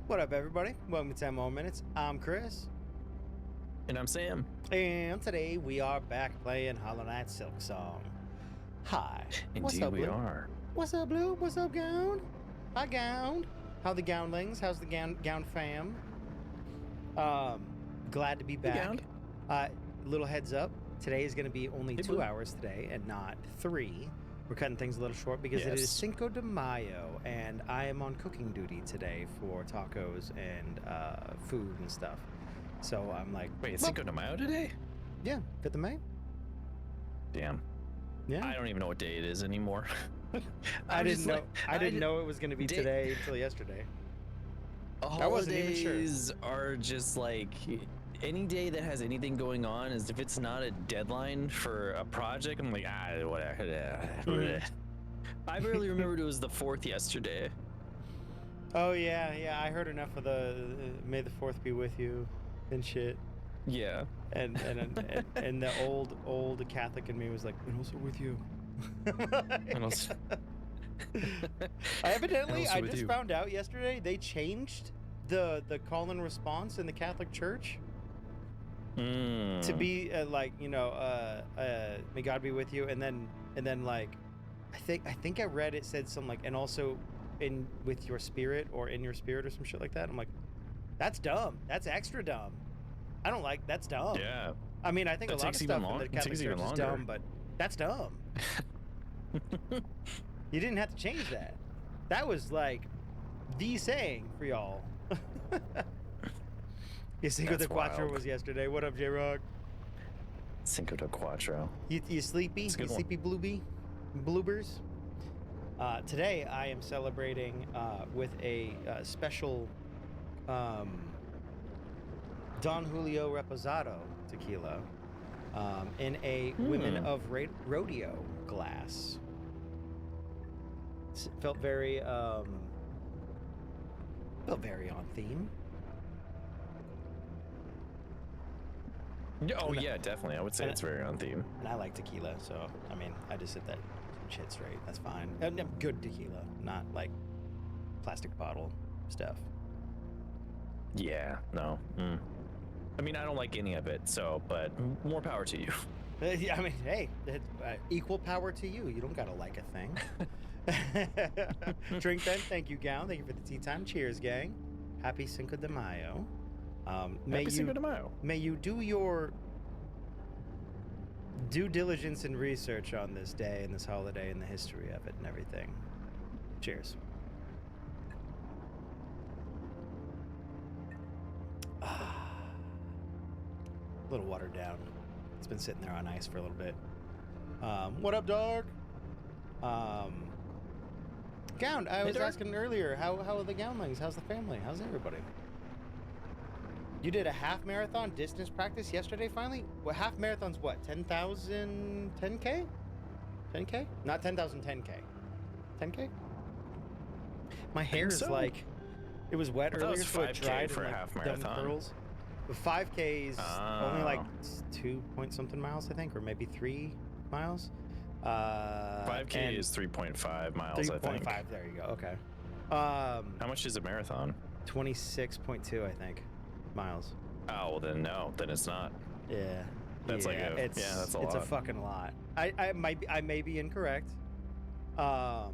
What up, everybody? Welcome to 10 More Minutes. I'm Chris. And I'm Sam. And today we are back playing Hollow Knight Silksong. Hi. Indeed What's up, we Blue? are. What's up, Blue? What's up, Gown? Hi, Gown. How the Gownlings? How's the Gown fam? Glad to be back. Little heads up. Today is going to be only 2 hours today and not 3. We're cutting things a little short because it is Cinco de Mayo, and I am on cooking duty today for tacos and food and stuff. So I'm like, wait, it's Cinco de Mayo today? Yeah, 5th of May. Damn. Yeah. I don't even know what day it is anymore. I didn't know it was going to be today until yesterday. I wasn't even sure. Holidays are just like any day that has anything going on. Is if it's not a deadline for a project, I'm like, whatever. I barely remembered it was the 4th yesterday. Oh yeah. I heard enough of the May the 4th be with you and shit. Yeah. And the old Catholic in me was like, and also with you. And also, I just found out yesterday they changed the call and response in the Catholic Church to be may God be with you, and then like I think I read it said something like, and also in with your spirit or in your spirit or some shit like that. I'm like, that's dumb. That's extra dumb. I don't like. That's dumb. Yeah. I mean, I think a lot of stuff in the Catholic Church is dumb, but that's dumb. You didn't have to change that. That was like the saying for y'all. Cinco de Quattro was yesterday. What up, J-Rock? Cinco de Quattro. You sleepy? You sleepy, Bloobers? Today I am celebrating with a special Don Julio Reposado tequila in a Women of Rodeo glass. It felt very on theme. Oh yeah, definitely. I would say it's very on theme. And I like tequila, so I mean, I just hit that shit straight. That's fine. And good tequila, not like plastic bottle stuff. Yeah, no. I mean, I don't like any of it, so, but more power to you. I mean, hey, equal power to you. You don't gotta like a thing. Drink then. Thank you, Gown. Thank you for the tea time. Cheers, gang. Happy Cinco de Mayo. Happy Cinco de Mayo. May you do your due diligence and research on this day and this holiday and the history of it and everything. Cheers. A little watered down. It's been sitting there on ice for a little bit. What up, dog? Gown, I was asking earlier, how are the Gownlings? How's the family? How's everybody? You did a half marathon distance practice yesterday, finally? Well, half marathon's what? 10,000, 10K? 10K? Not 10,000, 10K. 10K? My hair is like, it was wet earlier, so it dried for a half marathon. Curls. The 5K is only like 2 point something miles, I think, or maybe 3 miles. 5K is 3.5 miles, I think. 3.5, there you go, okay. How much is a marathon? 26.2, I think, miles. Oh, well then no, then it's not. Yeah. That's that's a lot. It's a fucking lot. I may be incorrect. But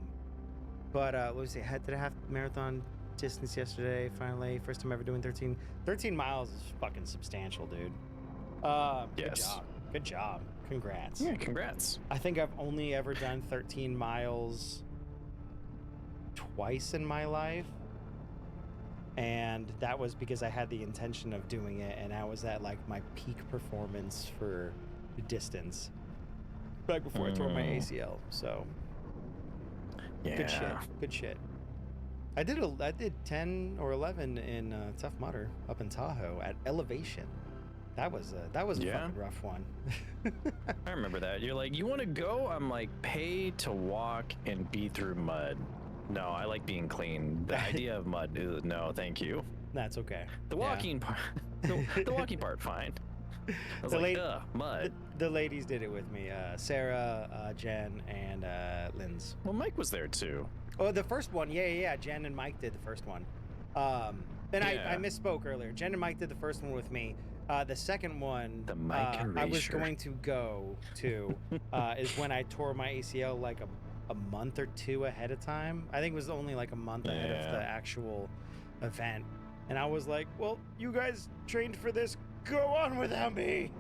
let me see, I did a half marathon distance yesterday, finally. First time ever doing 13 miles is fucking substantial, dude. Yes. Good job. Congrats. Yeah, congrats. I think I've only ever done 13 miles twice in my life. And that was because I had the intention of doing it, and I was at like my peak performance for the distance back before I tore my ACL. So yeah. Good shit. I did 10 or 11 in Tough Mudder up in Tahoe at elevation. That was a fucking rough one. I remember that. You're like, you want to go? I'm like, pay to walk and be through mud. No, I like being clean. The idea of mud, no, thank you. That's okay. The walking part, the walking part, fine. I was mud. The ladies did it with me. Sarah, Jen, and Linz. Well, Mike was there too. Oh, the first one, yeah. Jen and Mike did the first one. And And I misspoke earlier. Jen and Mike did the first one with me. The second one, The Mike I was erasure. going to go to, is when I tore my ACL like a month or two ahead of time. I think it was only like a month ahead of the actual event. And I was like, well, you guys trained for this. Go on without me.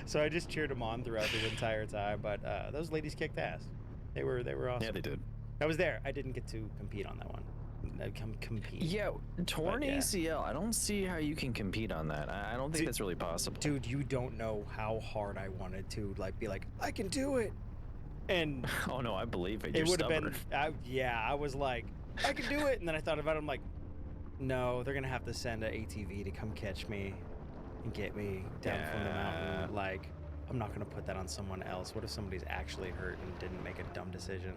So I just cheered them on throughout the entire time. But those ladies kicked ass. They were awesome. Yeah, they did. I was there. I didn't get to compete on that one. Compete. Yeah, torn But, yeah. ACL. I don't see how you can compete on that. I don't think that's really possible. Dude, you don't know how hard I wanted to be like, I can do it. And Oh no, I believe it. You're it would have stubborn. been, I was like, I can do it. And then I thought about it. I'm like, no, they're going to have to send an ATV to come catch me and get me down from the mountain. Like, I'm not going to put that on someone else. What if somebody's actually hurt and didn't make a dumb decision?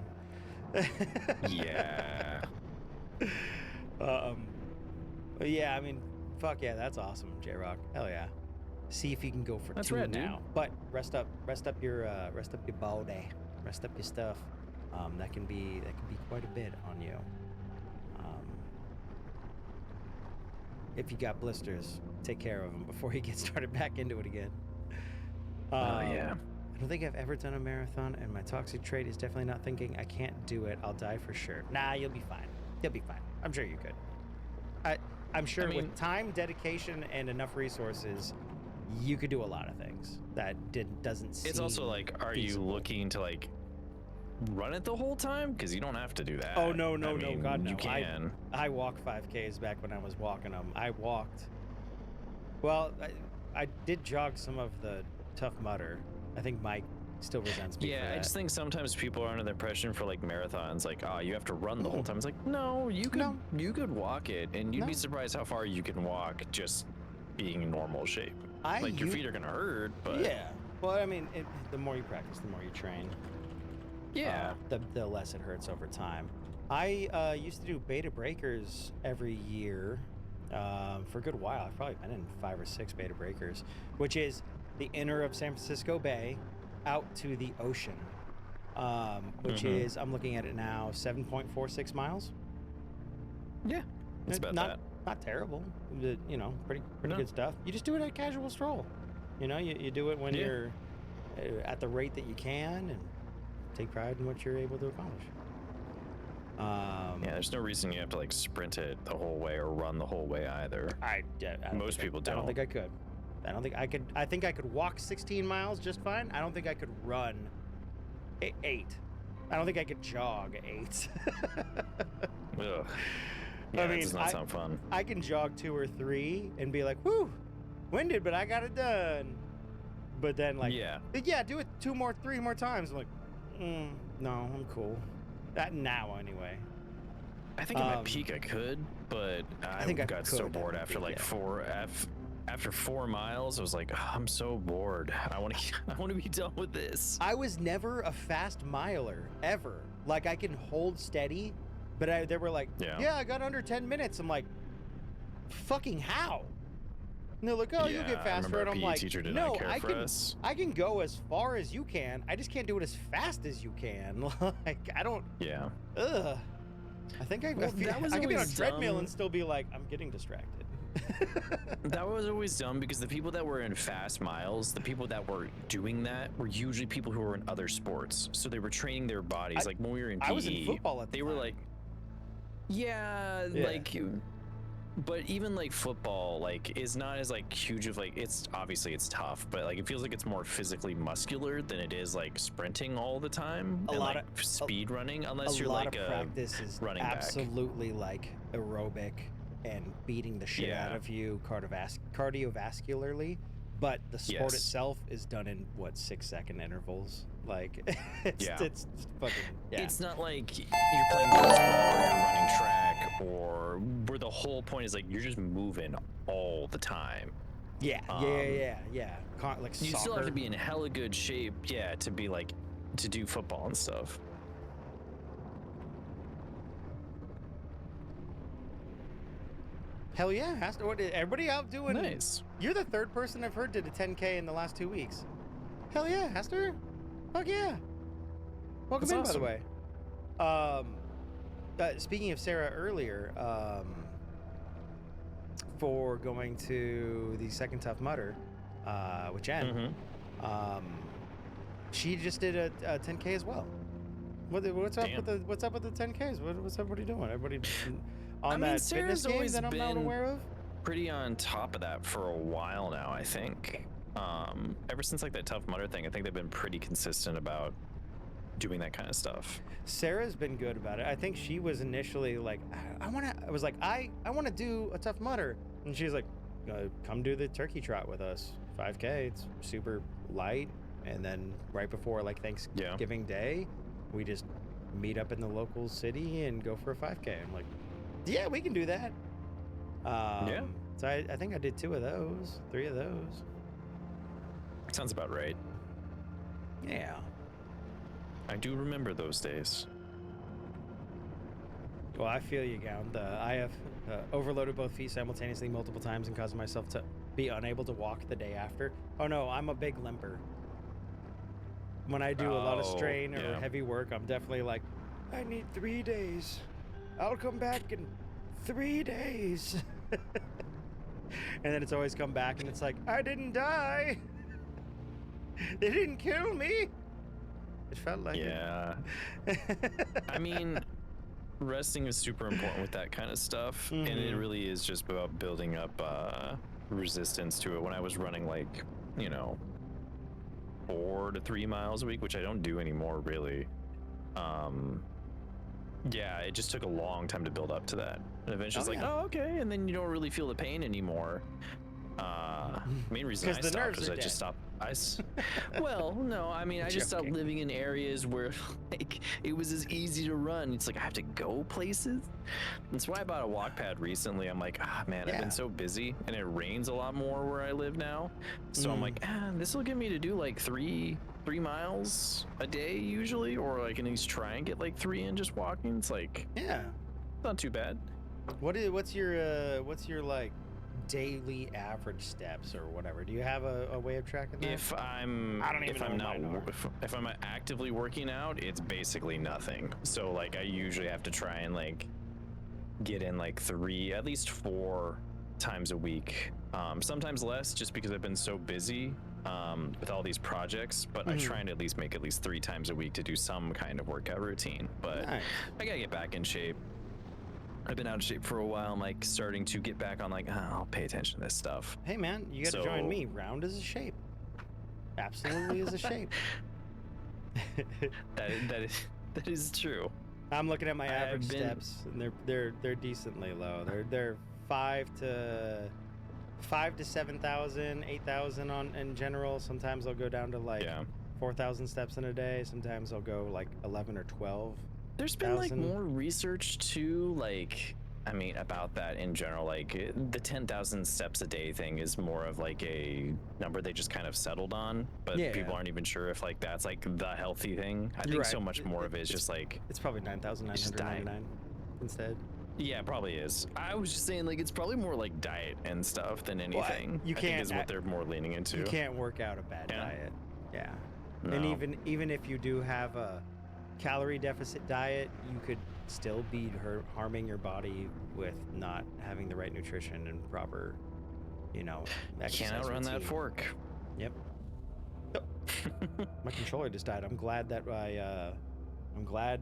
Yeah. But yeah, I mean, fuck yeah, that's awesome, J-Rock. Hell yeah. See if you can go for That's 2 rad, dude. now. But rest up your body, rest up your stuff. That can be quite a bit on you. If you got blisters, take care of them before you get started back into it again. Yeah. I don't think I've ever done a marathon, and my toxic trait is definitely not thinking I can't do it. I'll die for sure. Nah, you'll be fine. You'll be fine. I'm sure you could. I'm sure with time, dedication, and enough resources, you could do a lot of things that doesn't seem It's also like, are feasible. you looking to like run it the whole time? Because you don't have to do that. Oh, no, I mean, God, no. You can. I walked 5Ks back when I was walking them. I walked. Well, I did jog some of the Tough Mudder. I think Mike still resents me for Yeah, that. I just think sometimes people are under the impression for like marathons, like, oh, you have to run the whole time. It's like, no, you could walk it, and you'd be surprised how far you can walk just being in normal shape. Like your feet are gonna hurt, but yeah. Well, I mean, the more you practice, the more you train. yeah. The less it hurts over time. I used to do beta breakers every year for a good while. I've probably been in 5 or 6 beta breakers, which is the inner of San Francisco Bay out to the ocean, which is, I'm looking at it now, 7.46 miles. Yeah, it's about that. Not terrible, but, you know, pretty good stuff. You just do it at a casual stroll. You know, you do it when you're at the rate that you can, and take pride in what you're able to accomplish. Yeah, there's no reason you have to like sprint it the whole way or run the whole way either. Most people don't. I don't think I could. I don't think I could. I think I could walk 16 miles just fine. I don't think I could run 8. I don't think I could jog 8. Ugh. I Yeah, that mean, does not sound fun. I can jog 2 or 3 and be like, whew, winded, but I got it done. But then like, do it 3 more times. I'm like, no, I'm cool. Now anyway. I think at my peak I could, but I think I got so could bored at my after peak, like yeah. after 4 miles. I was like, oh, I'm so bored. I want to be done with this. I was never a fast miler ever. Like I can hold steady, but they were like, yeah, I got under 10 minutes. I'm like, fucking how? And they're like, oh, you'll get faster. And I'm like, no, I can go as far as you can. I just can't do it as fast as you can. Like, I don't. Yeah. Ugh. I think I could be on a treadmill and still be like, I'm getting distracted. That was always dumb because the people that were in fast miles, the people that were doing that were usually people who were in other sports. So they were training their bodies. Like when we were in PE, I was in football at the time. were like, like, but even like football, like is not as like huge of like, it's obviously it's tough, but like it feels like it's more physically muscular than it is like sprinting all the time and like speed running, unless you're like a practice is running absolutely like aerobic and beating the shit out of you cardiovascularly, but the sport itself is done in 6-second intervals. Like it's fucking It's not like you're playing baseball or you're running track, or where the whole point is like you're just moving all the time. Yeah. Like you soccer. still have to be in hella good shape, to be like to do football and stuff. Hell yeah, everybody out doing. Nice. You're the 3rd person I've heard did a 10K in the last 2 weeks. Hell yeah, Hester. Fuck yeah. Welcome in, awesome. by the way. Speaking of Sarah earlier, for going to the second Tough Mudder, with Jen. She just did a 10K as well. What's up with the 10Ks? What's up? What are you doing? Everybody on that fitness game that I'm not aware of? Pretty on top of that for a while now, I think. Ever since like that Tough Mudder thing, I think they've been pretty consistent about doing that kind of stuff. Sarah's been good about it. I think she was initially like, I want to do a Tough Mudder, and she's like, come do the turkey trot with us, 5K. It's super light, and then right before like Thanksgiving Day, we just meet up in the local city and go for a 5K. I'm like, yeah, we can do that. So I think I did 3 of those. Sounds about right. Yeah. I do remember those days. Well, I feel you, Gown. I have overloaded both feet simultaneously multiple times and caused myself to be unable to walk the day after. Oh no, I'm a big limper. When I do a lot of strain or heavy work, I'm definitely like, I need 3 days. I'll come back in 3 days. And then it's always come back and it's like, I didn't die. They didn't kill me. It felt like it. I mean, resting is super important with that kind of stuff. And it really is just about building up resistance to it. When I was running like, 4 to 3 miles a week, which I don't do anymore really. It just took a long time to build up to that. And eventually it's like, oh, okay. And then you don't really feel the pain anymore. Main reason I stopped was I just stopped. Well, no, I mean, I just stopped living in areas where like it was as easy to run. It's like I have to go places. That's why I bought a walk pad recently. I'm like, man, I've been so busy, and it rains a lot more where I live now. So I'm like, this will get me to do like 3 miles a day usually, or I can at least try and get like 3 in just walking. It's like, not too bad. What's your like daily average steps or whatever? Do you have a way of tracking that? If I'm actively working out, it's basically nothing. So like I usually have to try and like get in like 3, at least 4 times a week. Sometimes less, just because I've been so busy with all these projects, but I try and at least make at least 3 times a week to do some kind of workout routine. But I gotta get back in shape. I've been out of shape for a while. I'm like starting to get back on like, I'll pay attention to this stuff. Hey man, you got to join me. Round is a shape. Absolutely is a shape. that is true. I'm looking at my average steps, and they're decently low. They're 5 to 7,000, 8,000 in general. Sometimes I'll go down to like 4,000 steps in a day. Sometimes I'll go like 11 or 12. There's been like more research too, like, I mean, about that in general. Like the 10,000 steps a day thing is more of like a number they just kind of settled on, but people aren't even sure if like that's like the healthy thing. I think so much more of it is just like, it's probably 9,999 instead. Yeah, probably is. I was just saying like it's probably more like diet and stuff than anything. You can't, I think is what they're more leaning into. You can't work out a bad diet. Yeah. No. And even if you do have a calorie deficit diet, you could still be harming your body with not having the right nutrition and proper, exercise can't outrun routine. that fork. Yep. My controller just died. I'm glad that I'm glad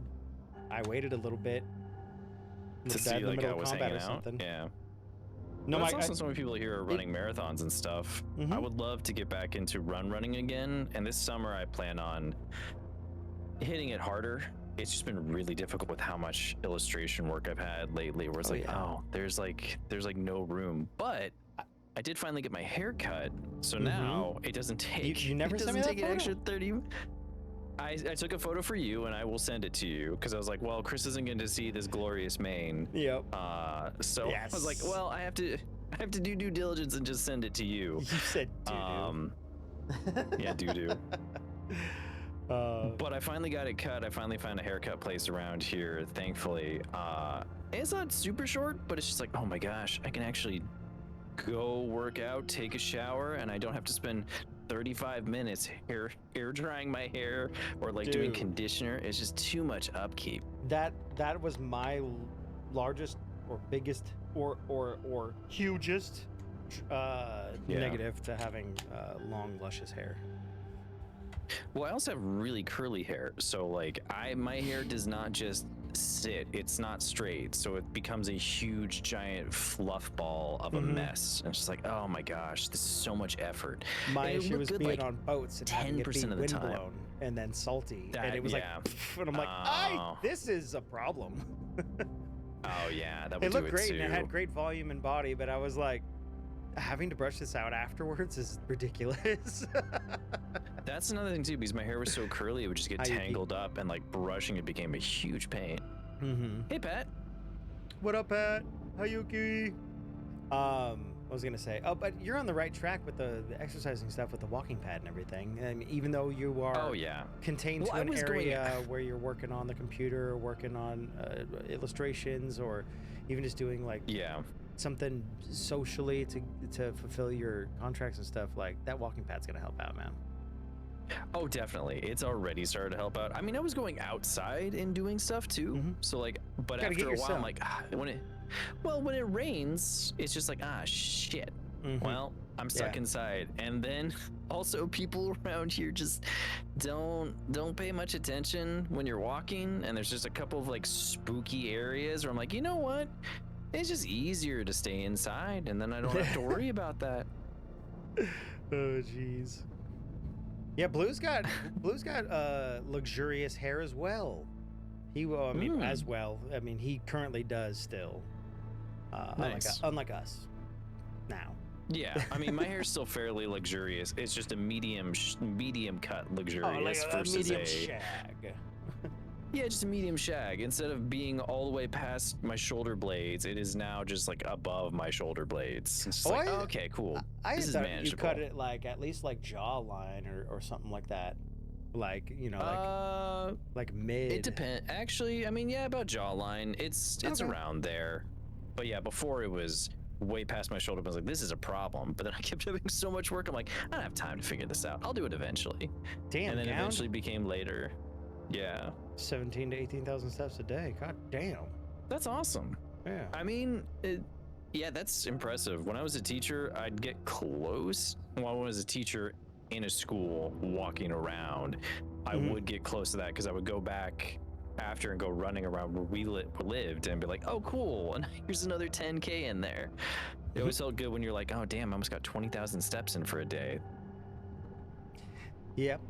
I waited a little bit to see like I was hanging out. Yeah. No, it's also so many people here are running marathons and stuff. I would love to get back into running again, and this summer I plan on hitting it harder. It's just been really difficult with how much illustration work I've had lately, where it's there's no room. But I did finally get my hair cut, so now it doesn't take you never it sent doesn't me that take an photo? extra 30. I took a photo for you, and I will send it to you, because I was like, well, Chris isn't going to see this glorious mane. Yep. So I was like, well, I have to do due diligence and just send it to you. You said doo-doo. Yeah, doo-doo. But I finally got it cut. I finally found a haircut place around here, thankfully. It's not super short, but it's just like, oh my gosh, I can actually go work out, take a shower, and I don't have to spend 35 minutes air drying my hair or like doing conditioner. It's just too much upkeep. That was my largest or biggest or hugest negative to having long, luscious hair. Well, I also have really curly hair, so like my hair does not just sit, it's not straight, so it becomes a huge giant fluff ball of a mess. And it's just like, oh my gosh, this is so much effort. My And it issue looked was good, being like, on boats and having it be 10% of the time. windblown and then salty, That- and it was yeah. like, and I'm like, this is a problem. Oh yeah, that would It do looked great too. and it had great volume and body, but I was like, having to brush this out afterwards is ridiculous. That's another thing too, because my hair was so curly, it would just get tangled up, and like brushing it became a huge pain. Hey, Pat. What up, Pat? Hayuki. I was gonna say, but you're on the right track with the exercising stuff with the walking pad and everything. And even though you are contained to an area where you're working on the computer, working on illustrations, or even just doing like something socially to fulfill your contracts and stuff, like that walking pad's gonna help out, man. Oh, definitely. It's already started to help out. I mean, I was going outside and doing stuff too. So like, but after a while, I'm like, when it rains, it's just like, shit. Well, I'm stuck inside. And then also people around here just don't pay much attention when you're walking. And there's just a couple of like spooky areas where I'm like, you know what? It's just easier to stay inside, and then I don't have to worry about that. Oh, jeez. Yeah, Blue's got luxurious hair as well. As well. I mean, he currently does still. Nice. Unlike us now. Yeah, I mean, my hair's still fairly luxurious. It's just a medium cut luxurious versus medium shag. Yeah, just a medium shag. Instead of being all the way past my shoulder blades, it is now just like above my shoulder blades. It's just okay, cool. I this is thought manageable. You cut it like at least like jawline or something like that. Like, you know, like mid. It depends. Actually, I mean, yeah, about jawline. It's around there. But yeah, before it was way past my shoulder. I was like, this is a problem. But then I kept having so much work. I'm like, I don't have time to figure this out. I'll do it eventually. Damn. And then eventually became later. Yeah. 17 to 18,000 steps a day. God damn. That's awesome. Yeah. I mean, yeah, that's impressive. When I was a teacher, I'd get close. When I was a teacher in a school walking around, I would get close to that because I would go back after and go running around where we lived and be like, oh, cool. And here's another 10K in there. It always felt good when you're like, oh, damn, I almost got 20,000 steps in for a day. Yep.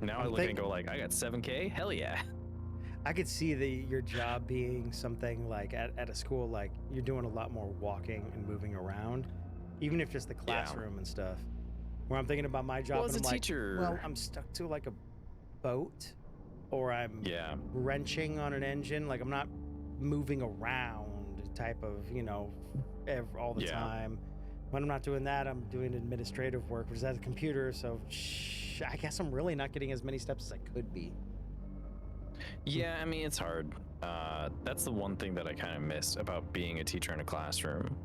Now I look and go like, I got 7K? Hell yeah. I could see your job being something like at a school, like you're doing a lot more walking and moving around, even if just the classroom and stuff. Where I'm thinking about my job, well, as and a I'm teacher, like, well, I'm stuck to like a boat, or I'm wrenching on an engine. Like I'm not moving around type of, you know, all the time. When I'm not doing that, I'm doing administrative work, which is at a computer. So I guess I'm really not getting as many steps as I could be. Yeah, I mean, it's hard. That's the one thing that I kind of miss about being a teacher in a classroom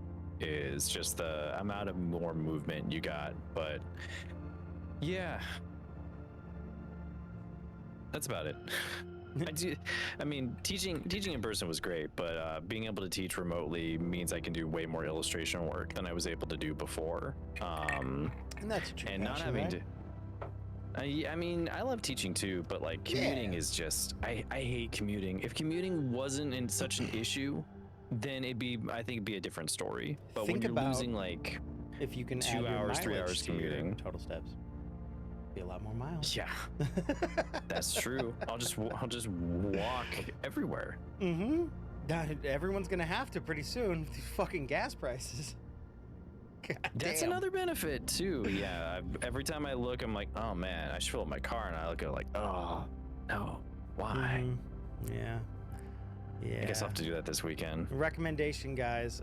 is just the amount of more movement you got. But yeah, that's about it. I mean, teaching in person was great, but being able to teach remotely means I can do way more illustration work than I was able to do before. And that's true. And not having to. I mean, I love teaching too, but like commuting is just, I hate commuting. If commuting wasn't in such an issue, then I think it'd be a different story. But when you're losing like if you can 2 hours, 3 hours commuting, total steps, be a lot more miles. Yeah, that's true. I'll just walk everywhere. Everyone's gonna have to pretty soon with these fucking gas prices. God That's damn. another benefit too. Yeah, every time I look, I'm like, oh man, I should fill up my car, and I look at it like, oh no, why? Yeah. I guess I'll have to do that this weekend. Recommendation, guys.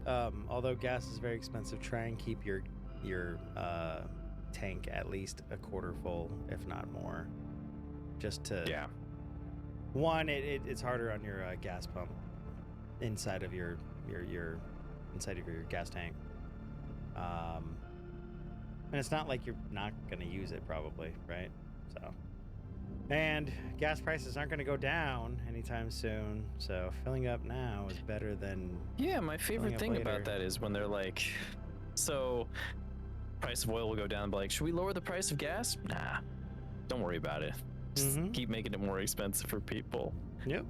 Although gas is very expensive, try and keep your tank at least a quarter full, if not more. Just to one, it's harder on your gas pump inside of your gas tank. And it's not like you're not gonna use it, probably, right? So, And gas prices aren't going to go down anytime soon, so filling up now is better than... Yeah, my favorite thing later. about that is when they're like, so price of oil will go down, but like, should we lower the price of gas? Nah, don't worry about it. Just keep making it more expensive for people. Yep.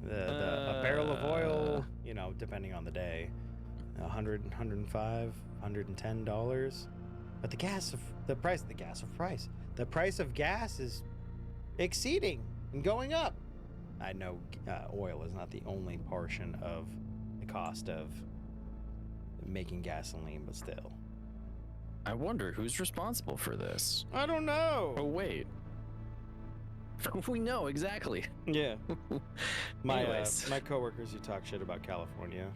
A barrel of oil, you know, depending on the day, $100, $105, $110. But the price of gas is exceeding and going up. I know oil is not the only portion of the cost of making gasoline, but still. I wonder who's responsible for this. I don't know. Oh, wait. We know exactly. Yeah. My Anyways. my coworkers who talk shit about California.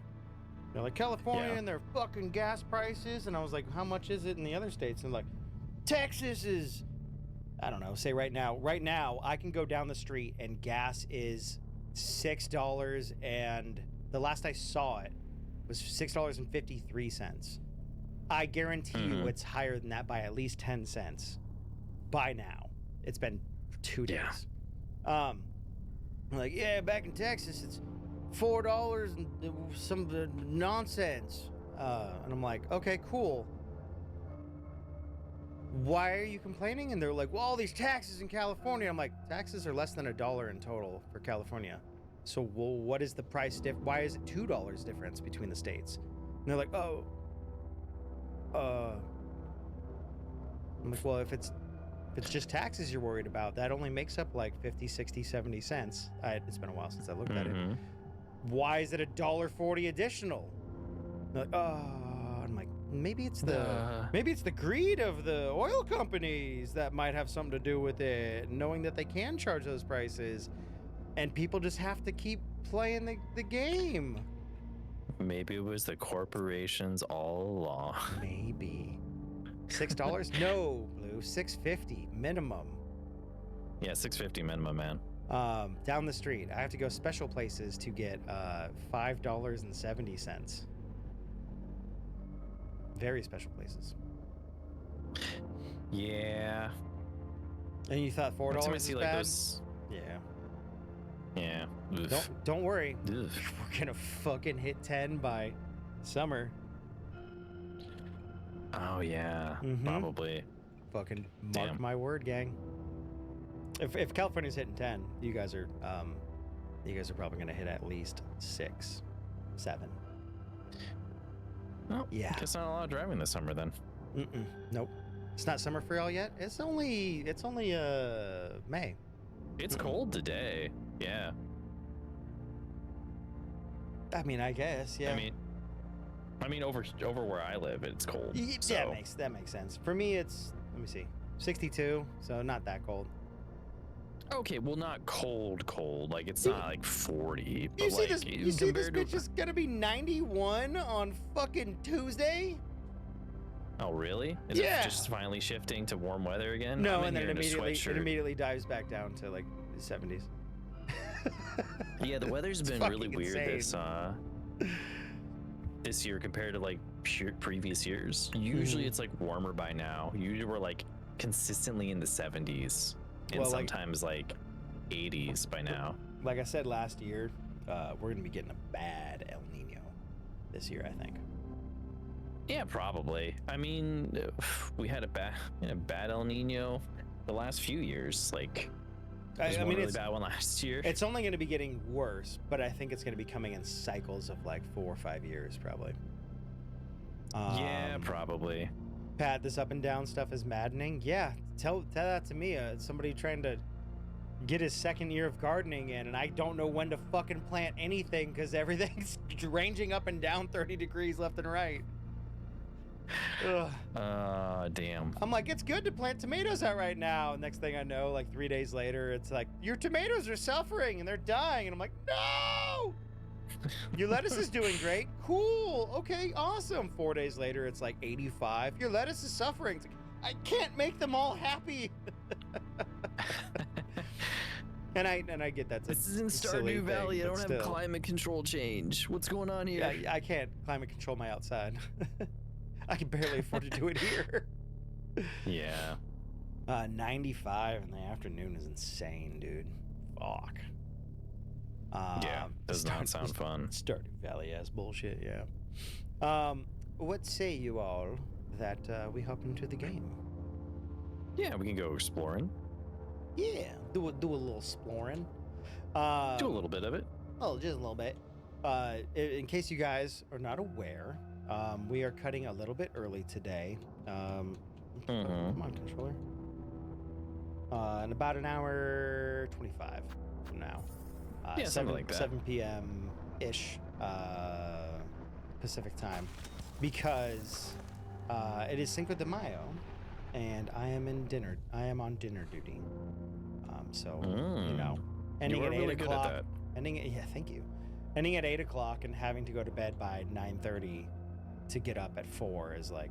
They're like, California Yeah. and their fucking gas prices. And I was like, how much is it in the other states? And like, Texas is, I don't know, say right now, I can go down the street and gas is $6. And the last I saw it was $6.53. I guarantee you it's higher than that by at least 10 cents by now. It's been 2 days. Yeah. Like, yeah, back in Texas, it's $4 and some nonsense. And I'm like, okay, cool. Why are you complaining? And they're like, well, all these taxes in California. I'm like, taxes are less than $1 in total for California. So, well, what is the price why is it $2 difference between the states? And they're like, oh, I'm like, well, if it's just taxes you're worried about, that only makes up like 50, 60, 70 cents. It's been a while since I looked at it. Why is it $1.40 additional? They're like, oh, I'm like, maybe it's the greed of the oil companies that might have something to do with it, knowing that they can charge those prices, and people just have to keep playing the game. Maybe it was the corporations all along. Maybe. $6? No, Blue. $6.50 minimum. Yeah, $6.50 minimum, man. Down the street, I have to go special places to get $5.70. Very special places. Yeah. And you thought $4 was see, bad? like, those... Yeah. Yeah. Oof. Don't worry. Ugh. We're gonna fucking hit 10 by summer. Oh yeah, probably. Fucking mark my word, gang. If California's hitting 10, you guys are probably gonna hit at least 6, 7. Oh, yeah. Guess not a lot of driving this summer then. Nope. It's not summer for y'all yet. It's only May. It's cold today. Yeah. I mean, I guess. Yeah. I mean, over where I live, it's cold. So. Yeah, that makes sense. For me, it's, let me see, 62, so not that cold. Okay, well, not cold. Like, it's not like 40. But You see like, this? You see this bitch is gonna be 91 on fucking Tuesday. Oh, really? Is it just finally shifting to warm weather again? No, I'm and then in it immediately dives back down to like the 70s. Yeah, the weather's been really weird this year compared to like previous years. Usually it's like warmer by now. Usually we're like consistently in the 70s and sometimes like 80s by now. Like I said last year, we're gonna be getting a bad El Nino this year, I think. Yeah, probably. I mean, we had a bad El Nino the last few years. Like, there's one really bad one last year. It's only going to be getting worse, but I think it's going to be coming in cycles of like 4 or 5 years, probably. Yeah, probably. Pat, this up and down stuff is maddening. Yeah, tell that to me. Somebody trying to get his second year of gardening in, and I don't know when to fucking plant anything because everything's ranging up and down 30 degrees left and right. Ugh. Damn. I'm like, it's good to plant tomatoes out right now. Next thing I know, like 3 days later, it's like, your tomatoes are suffering and they're dying. And I'm like, no! Your lettuce is doing great. Cool. Okay, awesome. 4 days later, it's like 85. Your lettuce is suffering. It's like, I can't make them all happy. And I get that. This is in Stardew Valley. I don't have climate control change. What's going on here? Yeah, I can't climate control my outside. I can barely afford to do it here. Yeah. 95 in the afternoon is insane, dude. Fuck. Yeah, does not sound fun. Stardew Valley ass bullshit, yeah. What say you all that we hop into the game? Yeah, we can go exploring. Yeah, do a little exploring. Do a little bit of it. Oh, just a little bit. In case you guys are not aware, we are cutting a little bit early today. Come on, controller. In about an hour 25 from now. Yeah, something like that. 7 p.m.-ish Pacific time. Because it is Cinco de Mayo, and I am on dinner duty. You know, ending at 8 really o'clock. good at that. Yeah, thank you. Ending at 8 o'clock and having to go to bed by 9:30 to get up at 4 is like,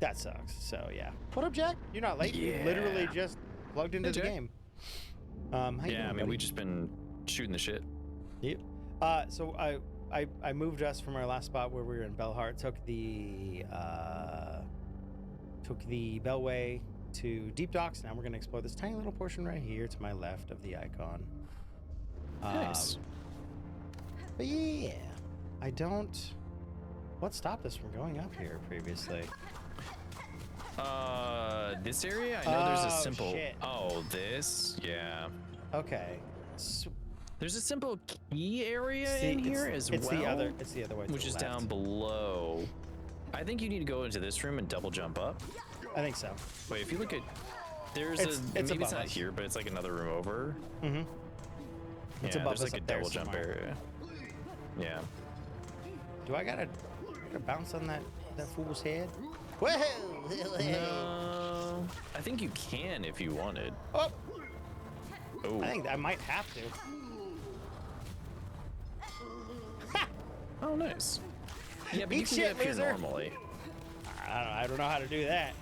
that sucks. So yeah. What up, Jack? You're not late. Yeah. You literally just plugged into the game. How you doing, I mean, buddy? we just been shooting the shit. Yep. So I moved us from our last spot where we were in Belhart, took the Bellway to Deep Docks. Now we're going to explore this tiny little portion right here to my left of the icon. Nice. But yeah, what stopped us from going up here previously? This area? I know there's a simple... shit. Oh, this? Yeah. Okay. So, There's a simple key area in here as well. It's the other way to which the is left. down below. I think you need to go into this room and double jump up. I think so. Wait, if you look at... There's It's maybe it's above not us. here, but it's like another room over. Mm-hmm. It's Yeah, above there's us like a up there double jump somewhere. area. Yeah. Do I gotta bounce on that fool's head? Whoa! No, I think you can if you wanted. Oh! Oh, I think I might have to. Ha! oh, nice. Yeah, but Eat you can shit, get up here loser. normally. I don't know how to do that.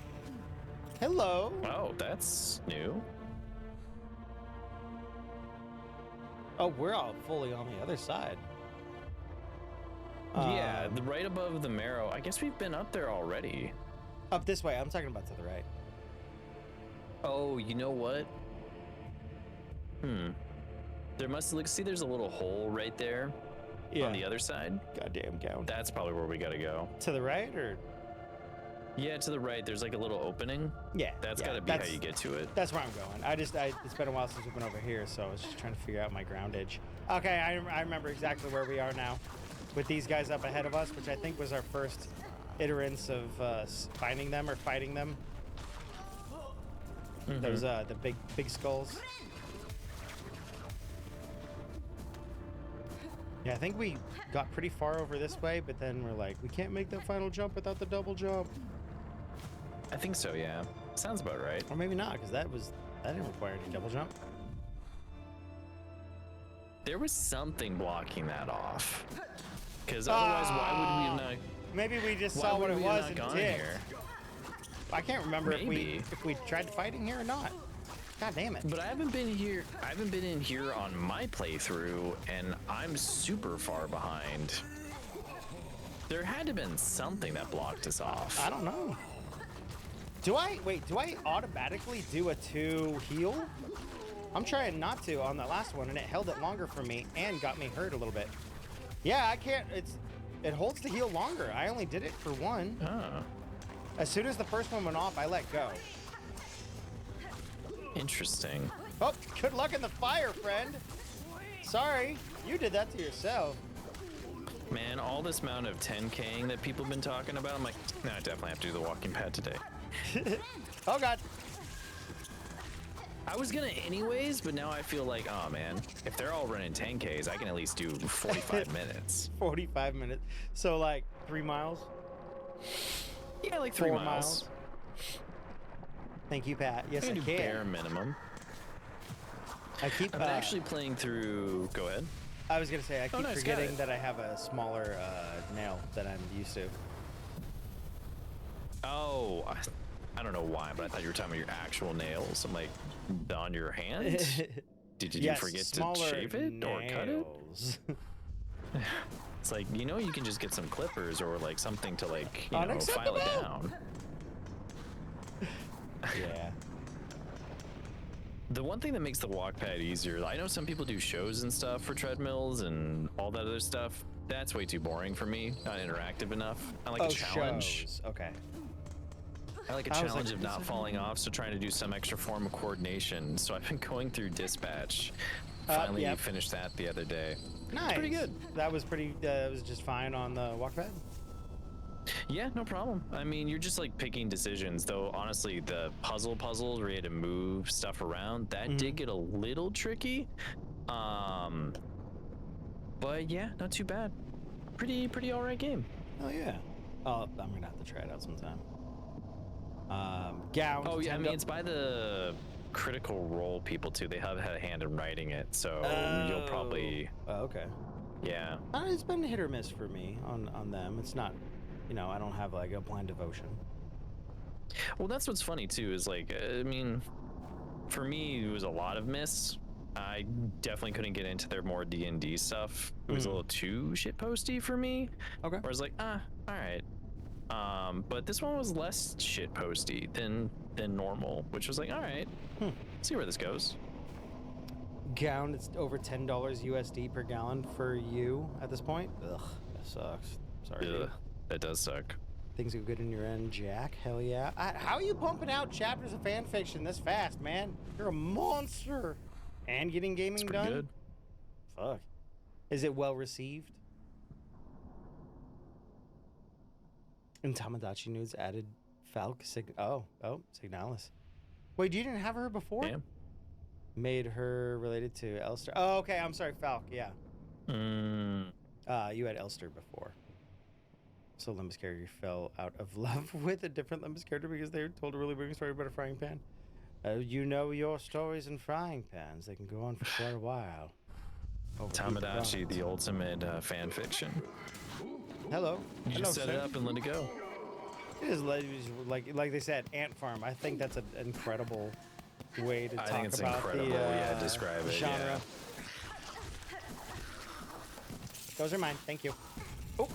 Hello. Oh, that's new. Oh, we're all fully on the other side. Yeah, right above the marrow. I guess we've been up there already. Up this way. I'm talking about to the right. Oh, you know what? There must look. See, there's a little hole right there on the other side. Goddamn gown. That's probably where we gotta go. To the right, or? Yeah, to the right. There's like a little opening. Yeah. That's gotta be how you get to it. That's where I'm going. It's been a while since we've been over here, so I was just trying to figure out my groundage. Okay, I remember exactly where we are now. With these guys up ahead of us, which I think was our first iterance of finding them or fighting them. Those the big skulls. Yeah, I think we got pretty far over this way, but then we're like, we can't make that final jump without the double jump. I think so. Yeah, sounds about right. Or maybe not, because that didn't require any double jump. There was something blocking that off. Because otherwise, why would we not? Maybe we just Why saw what would it we was not and gone did. here? I can't remember Maybe. if we tried fighting here or not. God damn it. But I haven't been here. I haven't been in here on my playthrough, and I'm super far behind. There had to have been something that blocked us off. I don't know. Do I automatically do a 2 heal? I'm trying not to on the last one, and it held it longer for me and got me hurt a little bit. Yeah, I can't. It holds the heal longer. I only did it for 1. Ah, As soon as the first one went off, I let go. interesting. Oh, good luck in the fire, friend. Sorry, you did that to yourself. Man, all this amount of 10K'ing that people have been talking about, I'm like, no, I definitely have to do the walking pad today. Oh God. I was gonna anyways, but now I feel like, oh man, if they're all running 10Ks, I can at least do 45 minutes. 45 minutes. So like 3 miles? Yeah, like 3 4 miles. Thank you, Pat. Yes, I I can do can. bare minimum. I keep. I'm actually playing through. Go ahead. I was gonna say I keep nice, got forgetting it. that I have a smaller nail than I'm used to. Oh, I don't know why, but I thought you were talking about your actual nails. I'm like, on your hand? Did you Yes, forget to smaller shave it or cut it? nails. It's like, you know, you can just get some clippers or like something to like, you know, Unacceptable. file it down. Yeah. The one thing that makes the walk pad easier, I know some people do shows and stuff for treadmills and all that other stuff. That's way too boring for me. Not interactive enough. I like a challenge. Shows. Okay. I like a challenge of not falling off, so trying to do some extra form of coordination. So I've been going through dispatch. Finally finished that the other day. Nice. It's pretty good. That was pretty. That was just fine on the walk pad. Yeah, no problem. I mean, you're just like picking decisions, though. Honestly, the puzzles where you had to move stuff around, that did get a little tricky. But yeah, not too bad. Pretty all right game. Oh yeah. Oh, I'm gonna have to try it out sometime. Gown. Oh yeah, I mean it's by the Critical Role people too. They have had a hand in writing it, so you'll probably. Oh, okay. Yeah. It's been hit or miss for me on them. It's not, I don't have like a blind devotion. Well, that's what's funny too. Is like, I mean, for me, it was a lot of miss. I definitely couldn't get into their more D&D stuff. It was a little too shitposty for me. Okay. Where I was like, all right. But this one was less shitposty than normal, which was like, all right, see where this goes. Gown, it's over $10 USD per gallon for you at this point. Ugh, that sucks. Sorry. Ugh, that does suck. Things go good in your end, Jack. Hell yeah. How are you pumping out chapters of fan fiction this fast, man? You're a monster. And getting gaming done? Good. Fuck. Is it well received? And Tamagotchi Nudes added Falk Signalis. Wait, you didn't have her before? Damn. Made her related to Elster. Oh, okay. I'm sorry, Falk. Yeah. You had Elster before. So Limbus character fell out of love with a different Limbus character because they told a really boring story about a frying pan. You know your stories in frying pans. They can go on for quite a while. Tamagotchi, the ultimate fan fiction. Hello. You just set it up and let it go. It is like they said, ant farm. I think that's an incredible way to talk about the describe it. genre. Yeah. Those are mine. Thank you. Oh,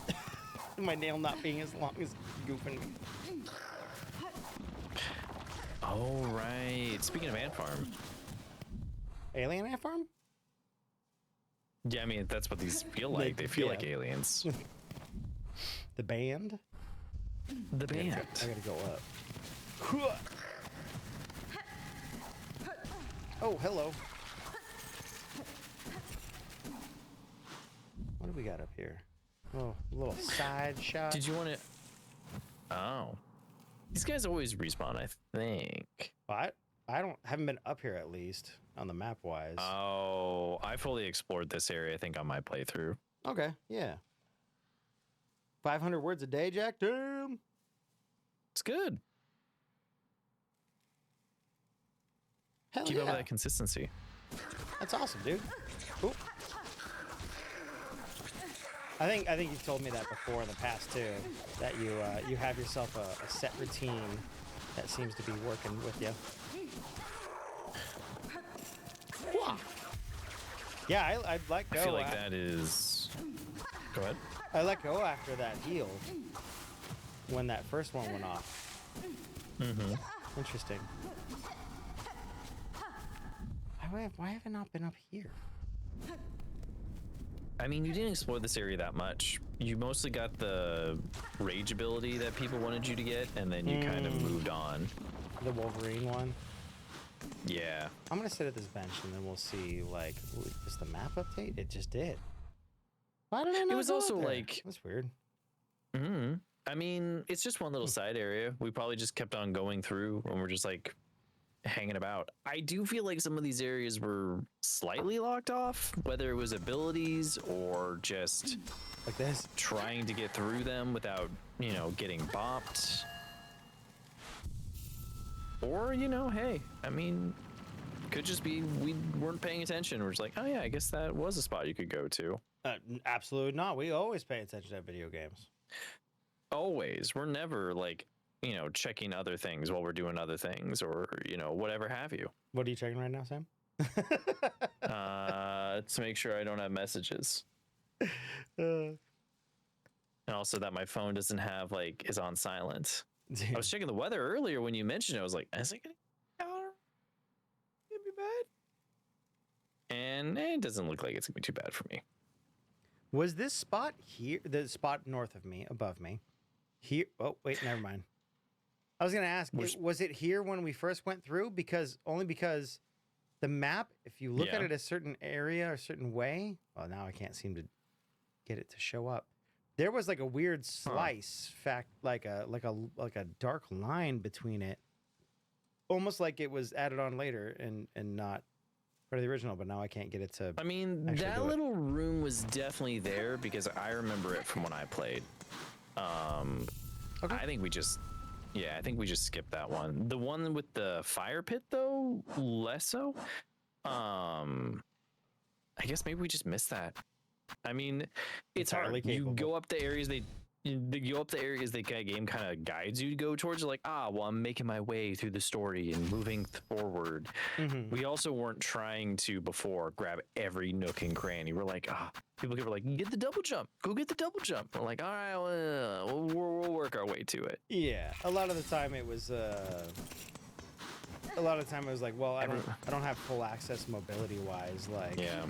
my nail not being as long as goofing. Oh right. Speaking of ant farm. Alien ant farm? Yeah, I mean that's what these feel like. They feel like aliens. The band? The band. I gotta go up. Oh, hello. What do we got up here? Oh, a little side shot. Did you want to? Oh, these guys always respawn. I think. What? Haven't been up here at least on the map wise. Oh, I fully explored this area. I think on my playthrough. Okay, yeah. 500 words a day, Jack. Damn. It's good. Hell Keep yeah. up with that consistency. That's awesome, dude. Cool. I think you told me that before in the past too. That you have yourself a set routine that seems to be working with you. Yeah, I let go. I feel like that is. Go ahead. I let go after that heal when that first one went off. Interesting. Why have I not been up here? I mean, you didn't explore this area that much. You mostly got the rage ability that people wanted you to get, and then you kind of moved on. The Wolverine one? Yeah. I'm gonna sit at this bench and then we'll see, like, does the map update? It just did. Why did I not It was go also up there? like... That's weird. I mean, it's just one little side area. We probably just kept on going through and we're just like hanging about. I do feel like some of these areas were slightly locked off, whether it was abilities or just Like this? trying to get through them without, getting bopped. Or, hey, I mean, could just be we weren't paying attention. We're just like, oh yeah, I guess that was a spot you could go to. Absolutely not. We always pay attention to video games. Always. We're never like, checking other things while we're doing other things or, whatever have you. What are you checking right now, Sam? To make sure I don't have messages. And also that my phone doesn't have is on silent. I was checking the weather earlier when you mentioned it. I was like, is it gonna be bad? And it doesn't look like it's gonna be too bad for me. Was this spot here, the spot north of me, above me, here? Oh, wait, never mind. I was gonna ask, was it here when we first went through? Only because the map, if you look at it a certain area or a certain way, well, now I can't seem to get it to show up. There was like a weird slice, like a dark line between it, almost like it was added on later and not part of the original. But now I can't get it to. I mean, that little room was definitely there because I remember it from when I played. Okay. I think we just skipped that one. The one with the fire pit, though, less so. I guess maybe we just missed that. I mean, it's hard. You go up the areas the game kind of guides you to go towards. Like, well, I'm making my way through the story and moving forward. Mm-hmm. We also weren't trying to before grab every nook and cranny. We're like, people were like, get the double jump. Go get the double jump. We're like, all right, we'll work our way to it. Yeah, a lot of the time it was like, well, I don't have full access mobility wise. Like, yeah.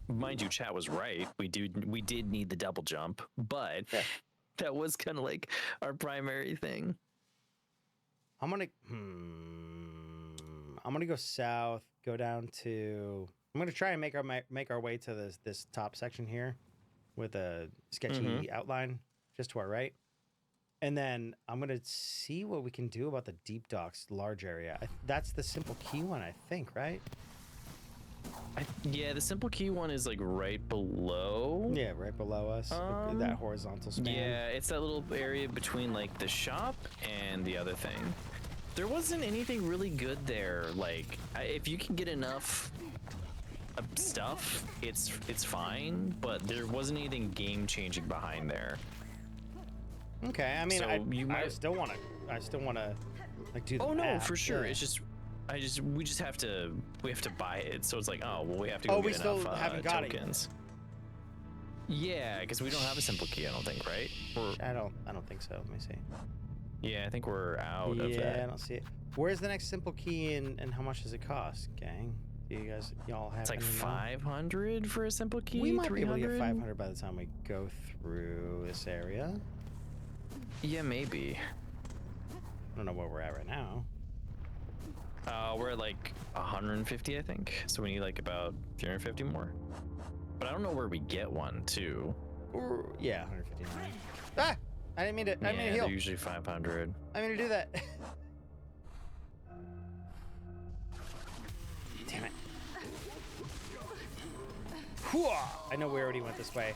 Mind you, chat was right. We did need the double jump, but that was kind of like our primary thing. I'm gonna go south, go down to. I'm gonna try and make our way to this top section here, with a sketchy outline just to our right, and then I'm gonna see what we can do about the deep docks large area. That's the simple key one, I think, right? Yeah, the simple key one is like right below. Yeah, right below us. That horizontal span. Yeah, it's that little area between like the shop and the other thing. There wasn't anything really good there. Like, if you can get enough stuff, it's fine. But there wasn't anything game changing behind there. Okay, I mean, so I still want to like do the no, map. for sure. Yeah. It's just. We have to buy it. So it's like, we have to go get enough tokens. Yeah, because we don't have a simple key, I don't think, right? I don't think so. Let me see. Yeah, I think we're out of that. Yeah, I don't see it. Where's the next simple key and how much does it cost, gang? Do y'all have? It's like 500 for a simple key. We might be able to get 500 by the time we go through this area. Yeah, maybe. I don't know where we're at right now. We're at like 150, I think. So we need like about 350 more. But I don't know where we get one, too. Yeah, 159. Ah! I didn't mean to. I didn't mean to heal. They're usually 500. I mean to do that. Damn it. I know we already went this way.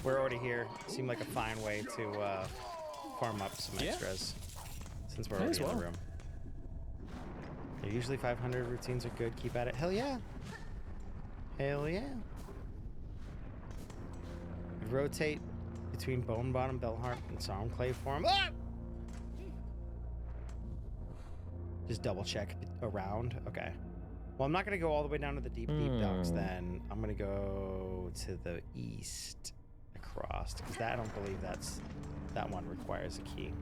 We're already here. Seemed like a fine way to farm up some extras. Since we're already in the room. They're usually 500. Routines are good. Keep at it. Hell yeah. Hell yeah. Rotate between Bone Bottom, Bellheart, and Solemnclave form. Ah! Just double check around. Okay. Well, I'm not going to go all the way down to the deep docks then. I'm going to go to the east across because I don't believe that one requires a key.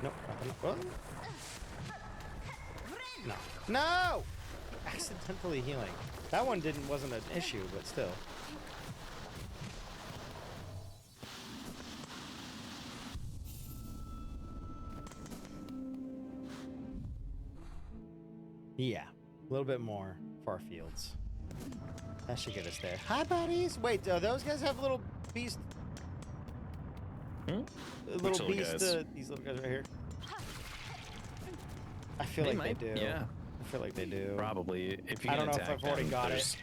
Nope. Nothing. No. No! Accidentally healing. That one wasn't an issue, but still. Yeah. A little bit more far fields. That should get us there. Hi, buddies! Wait, do those guys have little beast... Little beast, these little guys right here. I feel like they do. Yeah. I feel like they do. Probably. If you I don't know if I've already got it.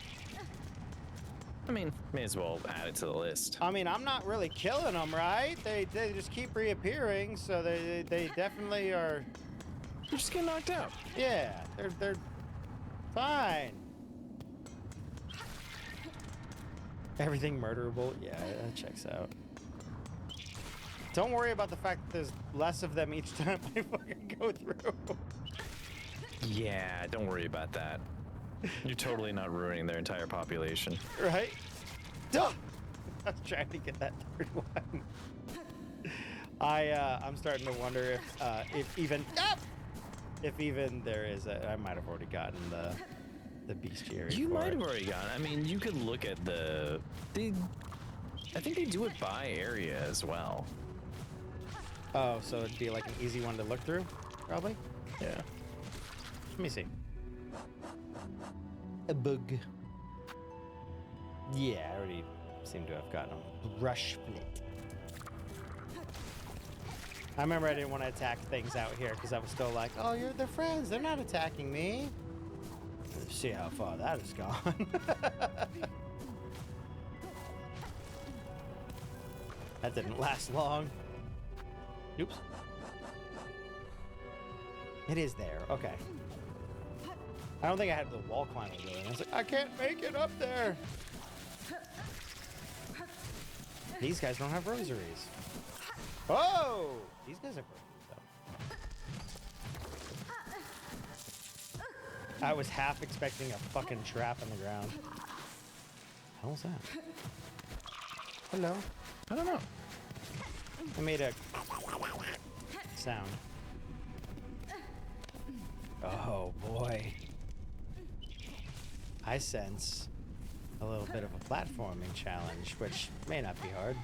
I mean, may as well add it to the list. I mean, I'm not really killing them, right? They just keep reappearing, so they definitely are. You just get knocked out. Yeah, they're fine. Everything murderable. Yeah, that checks out. Don't worry about the fact that there's less of them each time I fucking go through. Yeah, don't worry about that. You're totally not ruining their entire population. Right? Duh! I was trying to get that third one. I'm starting to wonder if even there is a. I might have already gotten the bestiary. You might have already gotten. I mean, you could look at I think they do it by area as well. Oh, so it'd be like an easy one to look through, probably. Yeah. Let me see. A bug. Yeah, I already seem to have gotten a brush split. I remember I didn't want to attack things out here because I was still like, oh, they're friends. They're not attacking me. Let's see how far that has gone. That didn't last long. Oops. It is there. Okay. I don't think I had the wall climbing really. I was like, I can't make it up there. These guys don't have rosaries. Oh! These guys have rosaries, though. I was half expecting a fucking trap in the ground. What was that? Hello? I don't know. I made a sound. Oh boy. I sense a little bit of a platforming challenge, which may not be hard.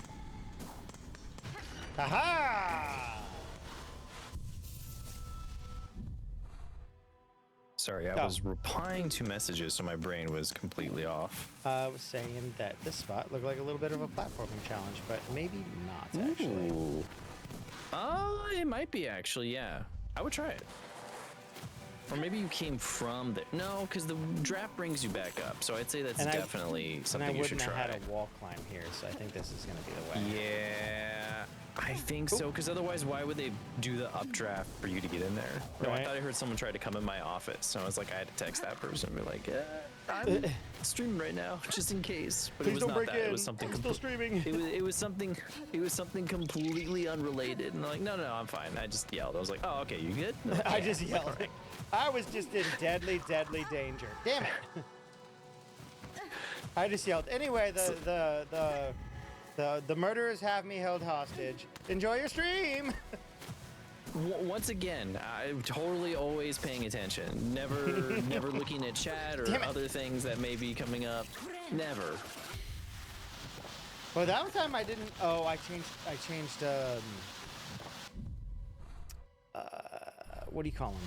Aha! Sorry, I was replying to messages, so my brain was completely off. I was saying that this spot looked like a little bit of a platforming challenge, but maybe not actually. Ooh. It might be actually, yeah. I would try it. Or maybe you came from there. No, because the draft brings you back up. So I'd say that's definitely something you should try. And I wouldn't have had a wall climb here, so I think this is going to be the way. Yeah, I think so. Because otherwise, why would they do the updraft for you to get in there? No, I thought I heard someone try to come in my office. So I was like, I had to text that person and be like, I'm streaming right now, just in case. But Please it was don't not break that. in. It was something. I'm still streaming. It was something completely unrelated. And I'm like, no, I'm fine. I just yelled. I was like, oh, okay, you good? No, I just yelled. I was just in deadly, deadly danger. Damn it! I just yelled. Anyway, the murderers have me held hostage. Enjoy your stream. Once again, I'm totally always paying attention. Never looking at chat or other things that may be coming up. Never. Well, that one time I didn't. Oh, I changed. What do you call them?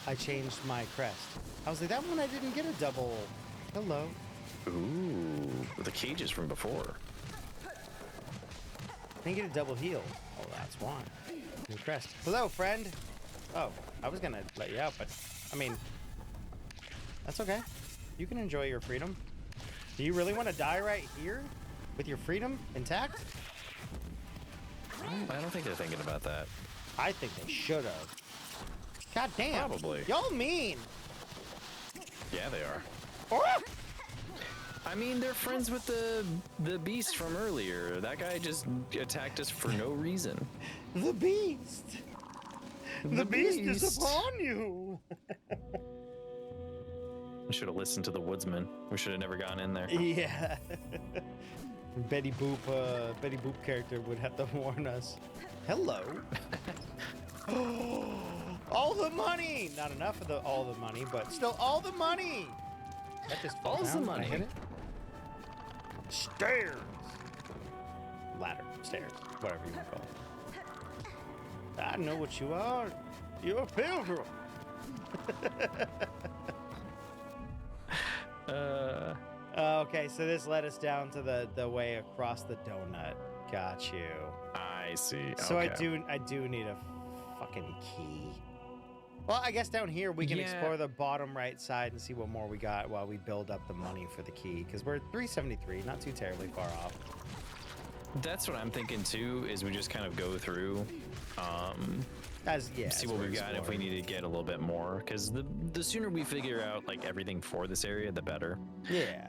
I changed my crest. I was like, that one I didn't get a double. Hello. Ooh, the cages from before. I didn't get a double heal. Oh, that's why. New crest. Hello, friend. Oh, I was gonna let you out, but I mean, that's okay. You can enjoy your freedom. Do you really want to die right here with your freedom intact? I don't think they're thinking about that. I think they should have. God damn. Probably. Y'all mean. Yeah, they are. Oh! I mean, they're friends with the beast from earlier. That guy just attacked us for no reason. The beast. The beast is upon you. We should have listened to the woodsman. We should have never gone in there. Yeah. Betty Boop character would have to warn us. Hello. All the money. Not enough of all the money, but still all the money. That just all the money. Hit it. Stairs. Ladder. Stairs. Whatever you want to call it. I know what you are. You're a pilgrim. Okay, so this led us down to the way across the donut. Got you. I see. So okay. I do need a fucking key. Well, I guess down here we can explore the bottom right side and see what more we got while we build up the money for the key, because we're 373, not too terribly far off. That's what I'm thinking too, is we just kind of go through, see what we've got, if we need to get a little bit more, because the sooner we figure out like everything for this area, the better. Yeah.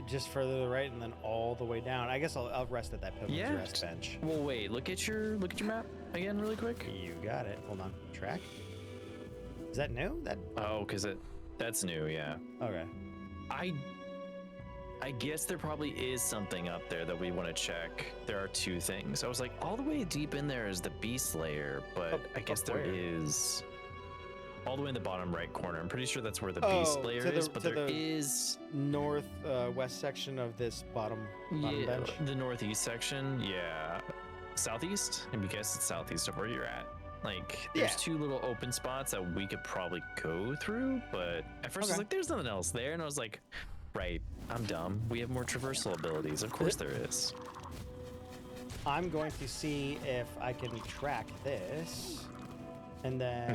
Just further to the right and then all the way down. I guess I'll rest at that pilgrim's rest bench. Well, wait. Look at your map again, really quick. You got it. Hold on. Track. Is that new? Because that's new. Yeah. Okay. I guess there probably is something up there that we want to check. There are two things. I was like, all the way deep in there is the beast layer, but I guess there is all the way in the bottom right corner. I'm pretty sure that's where the beast layer is, but there is north west section of this bottom bench. The northeast section, yeah. Southeast? I guess it's southeast of where you're at. Like, there's two little open spots that we could probably go through, but at first I was like, there's nothing else there, and I was like, right, I'm dumb. We have more traversal abilities. Of course there is. I'm going to see if I can track this, and then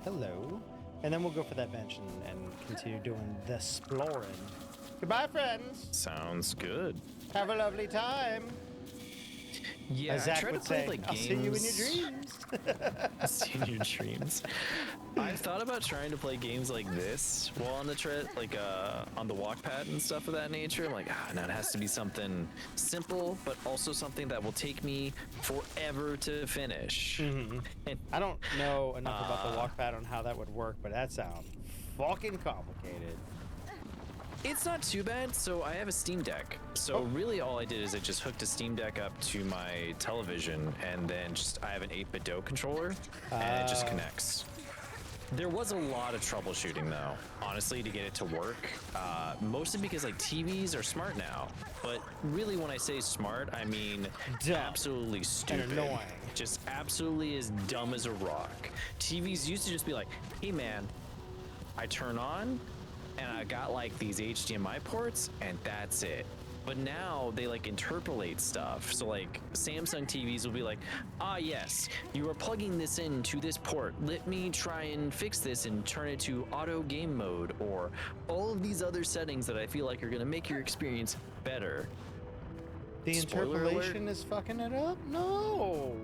hello, and then we'll go for that bench and continue doing the exploring. Goodbye, friends. Sounds good. Have a lovely time. Yeah, as Zach I try would to play say, like I'll games. see you in your dreams. I'll see you in your dreams. I've thought about trying to play games like this while on the like on the walk pad and stuff of that nature. I'm like, no, it has to be something simple, but also something that will take me forever to finish. Mm-hmm. And I don't know enough about the walk pad on how that would work, but that sounds fucking complicated. It's not too bad. So I have a Steam Deck. So really all I did is I just hooked a Steam Deck up to my television, and then I have an 8-bit controller, and it just connects. There was a lot of troubleshooting though, honestly, to get it to work. Mostly because like TVs are smart now, but really when I say smart, I mean absolutely stupid. And annoying. Just absolutely as dumb as a rock. TVs used to just be like, hey man, I turn on, and I got like these HDMI ports, and that's it. But now they like interpolate stuff. So like Samsung TVs will be like, yes, you are plugging this into this port. Let me try and fix this and turn it to auto game mode, or all of these other settings that I feel like are gonna make your experience better. The interpolation is fucking it up? No,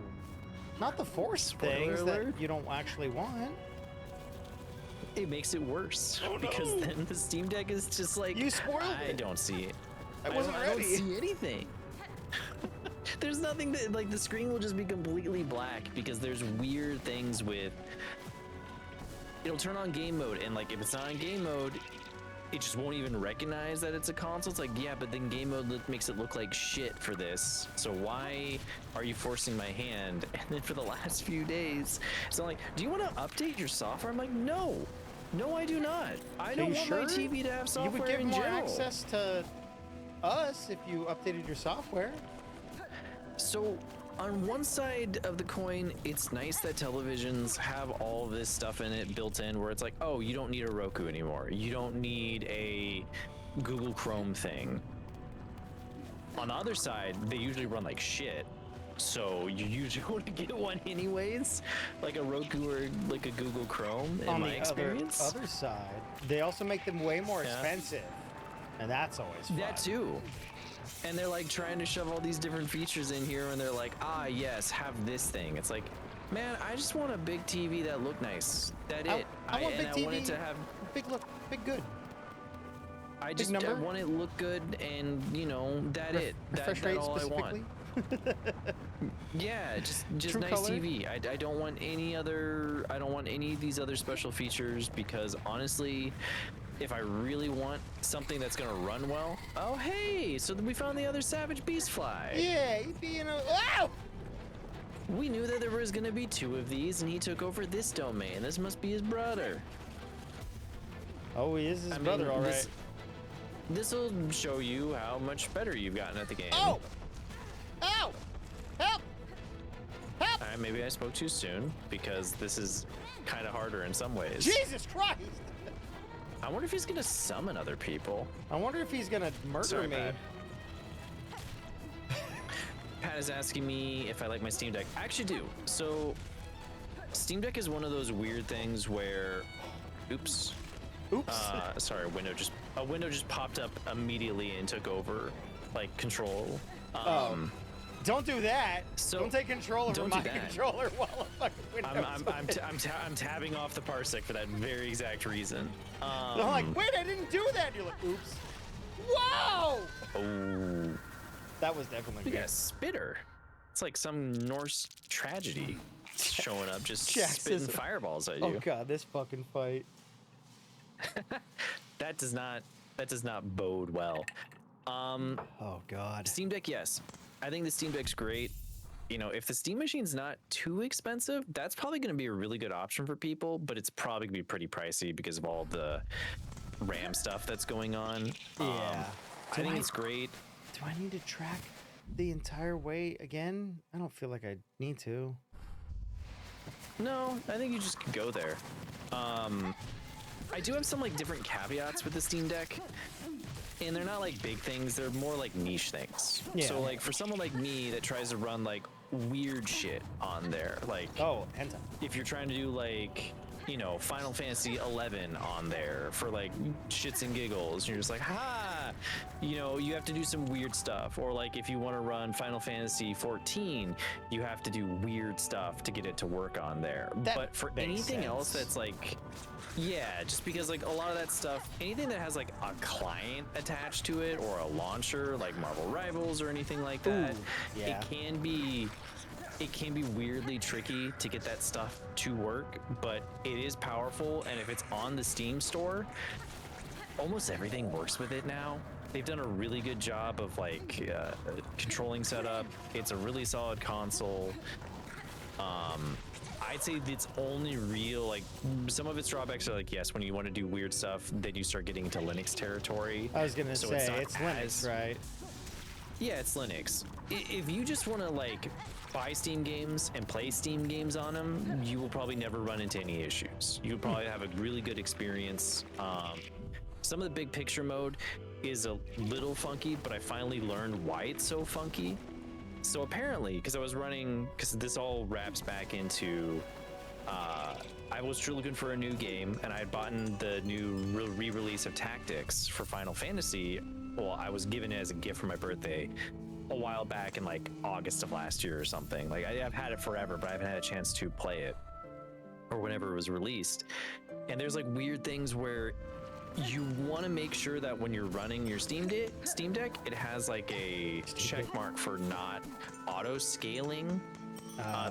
not the force things that you don't actually want. It makes it worse because then the Steam Deck is just like, you spoiled it. I don't see it. I wasn't ready. I don't see anything. There's nothing that, like, the screen will just be completely black because there's weird things with, it'll turn on game mode, and like if it's not in game mode, it just won't even recognize that it's a console. It's like, yeah, but then game mode makes it look like shit for this. So why are you forcing my hand? And then for the last few days, it's like, do you want to update your software? I'm like, no, I do not. I don't want my TV to have software in general. You would give more access to us if you updated your software. So on one side of the coin, it's nice that televisions have all this stuff in it built in where it's like, oh, you don't need a Roku anymore. You don't need a Google Chrome thing. On the other side, they usually run like shit. So you usually want to get one anyways, like a Roku or like a Google Chrome in my experience. On the other side, they also make them way more expensive. And that's always fun. That too. And they're like trying to shove all these different features in here, and they're like, yes, have this thing. It's like, man, I just want a big TV that look nice. That's it. I want big TV. I want it to have big look, big good. I want it to look good, and that's all I want. Yeah, just True nice color. TV. I don't want any of these other special features, because honestly, if I really want something that's gonna run well, oh hey, so we found the other savage beast fly. Yeah, he'd be in a We knew that there was gonna be 2 of these, and he took over this domain. This must be his brother. Oh, he is his brother, all right. This will show you how much better you've gotten at the game. Oh! Ow! Help! Help! Maybe I spoke too soon, because this is kind of harder in some ways. Jesus Christ! I wonder if he's gonna summon other people. I wonder if he's gonna murder me. Pat is asking me if I like my Steam Deck. I actually do. So, Steam Deck is one of those weird things where, oops. Sorry, a window just popped up immediately and took over, like, control. Don't do that. So don't take control over my controller while a fucking window. I'm tabbing off the parsec for that very exact reason. I'm like, wait, I didn't do that. You're like, oops. Wow. Oh. That was definitely good. We got a spitter. It's like some Norse tragedy showing up, just spitting fireballs at you. Oh god, this fucking fight. That does not that does not bode well. Oh God. Steam Deck, yes. I think the Steam Deck's great. You know, if the Steam Machine's not too expensive, that's probably going to be a really good option for people, but it's probably going to be pretty pricey because of all the RAM stuff that's going on. Yeah. I think it's great. Do I need to track the entire way again? I don't feel like I need to. No, I think you just go there. I do have some like different caveats with the Steam Deck. And they're not like big things, they're more like niche things. Yeah. So like for someone like me that tries to run like weird shit on there, like hentai. if you're trying to do like, you know, Final Fantasy 11 on there for like shits and giggles, you're just like, you know, you have to do some weird stuff. Or like if you want to run Final Fantasy 14, you have to do weird stuff to get it to work on there. But for anything else that's like, yeah, just because like a lot of that stuff, anything that has like a client attached to it or a launcher like Marvel Rivals or anything like that, it can be weirdly tricky to get that stuff to work, but it is powerful. And if it's on the Steam store, almost everything works with it now. They've done a really good job of like controlling setup. It's a really solid console. I'd say its only real, like, some of its drawbacks are like, yes, when you want to do weird stuff, then you start getting into Linux territory. I was gonna say it's Linux, right? Yeah, it's Linux. If you just want to like buy Steam games and play Steam games on them, you will probably never run into any issues. You'll probably have a really good experience. Some of the big picture mode is a little funky, but I finally learned why it's so funky. So apparently, because I was running, because this all wraps back into, I was truly looking for a new game, and I had bought the new re-release of Tactics for Final Fantasy. Well, I was given it as a gift for my birthday a while back in like August of last year or something. Like I've had it forever, but I haven't had a chance to play it, or whenever it was released. And there's like weird things where you want to make sure that when you're running your Steam Deck, it has like a check mark for not auto scaling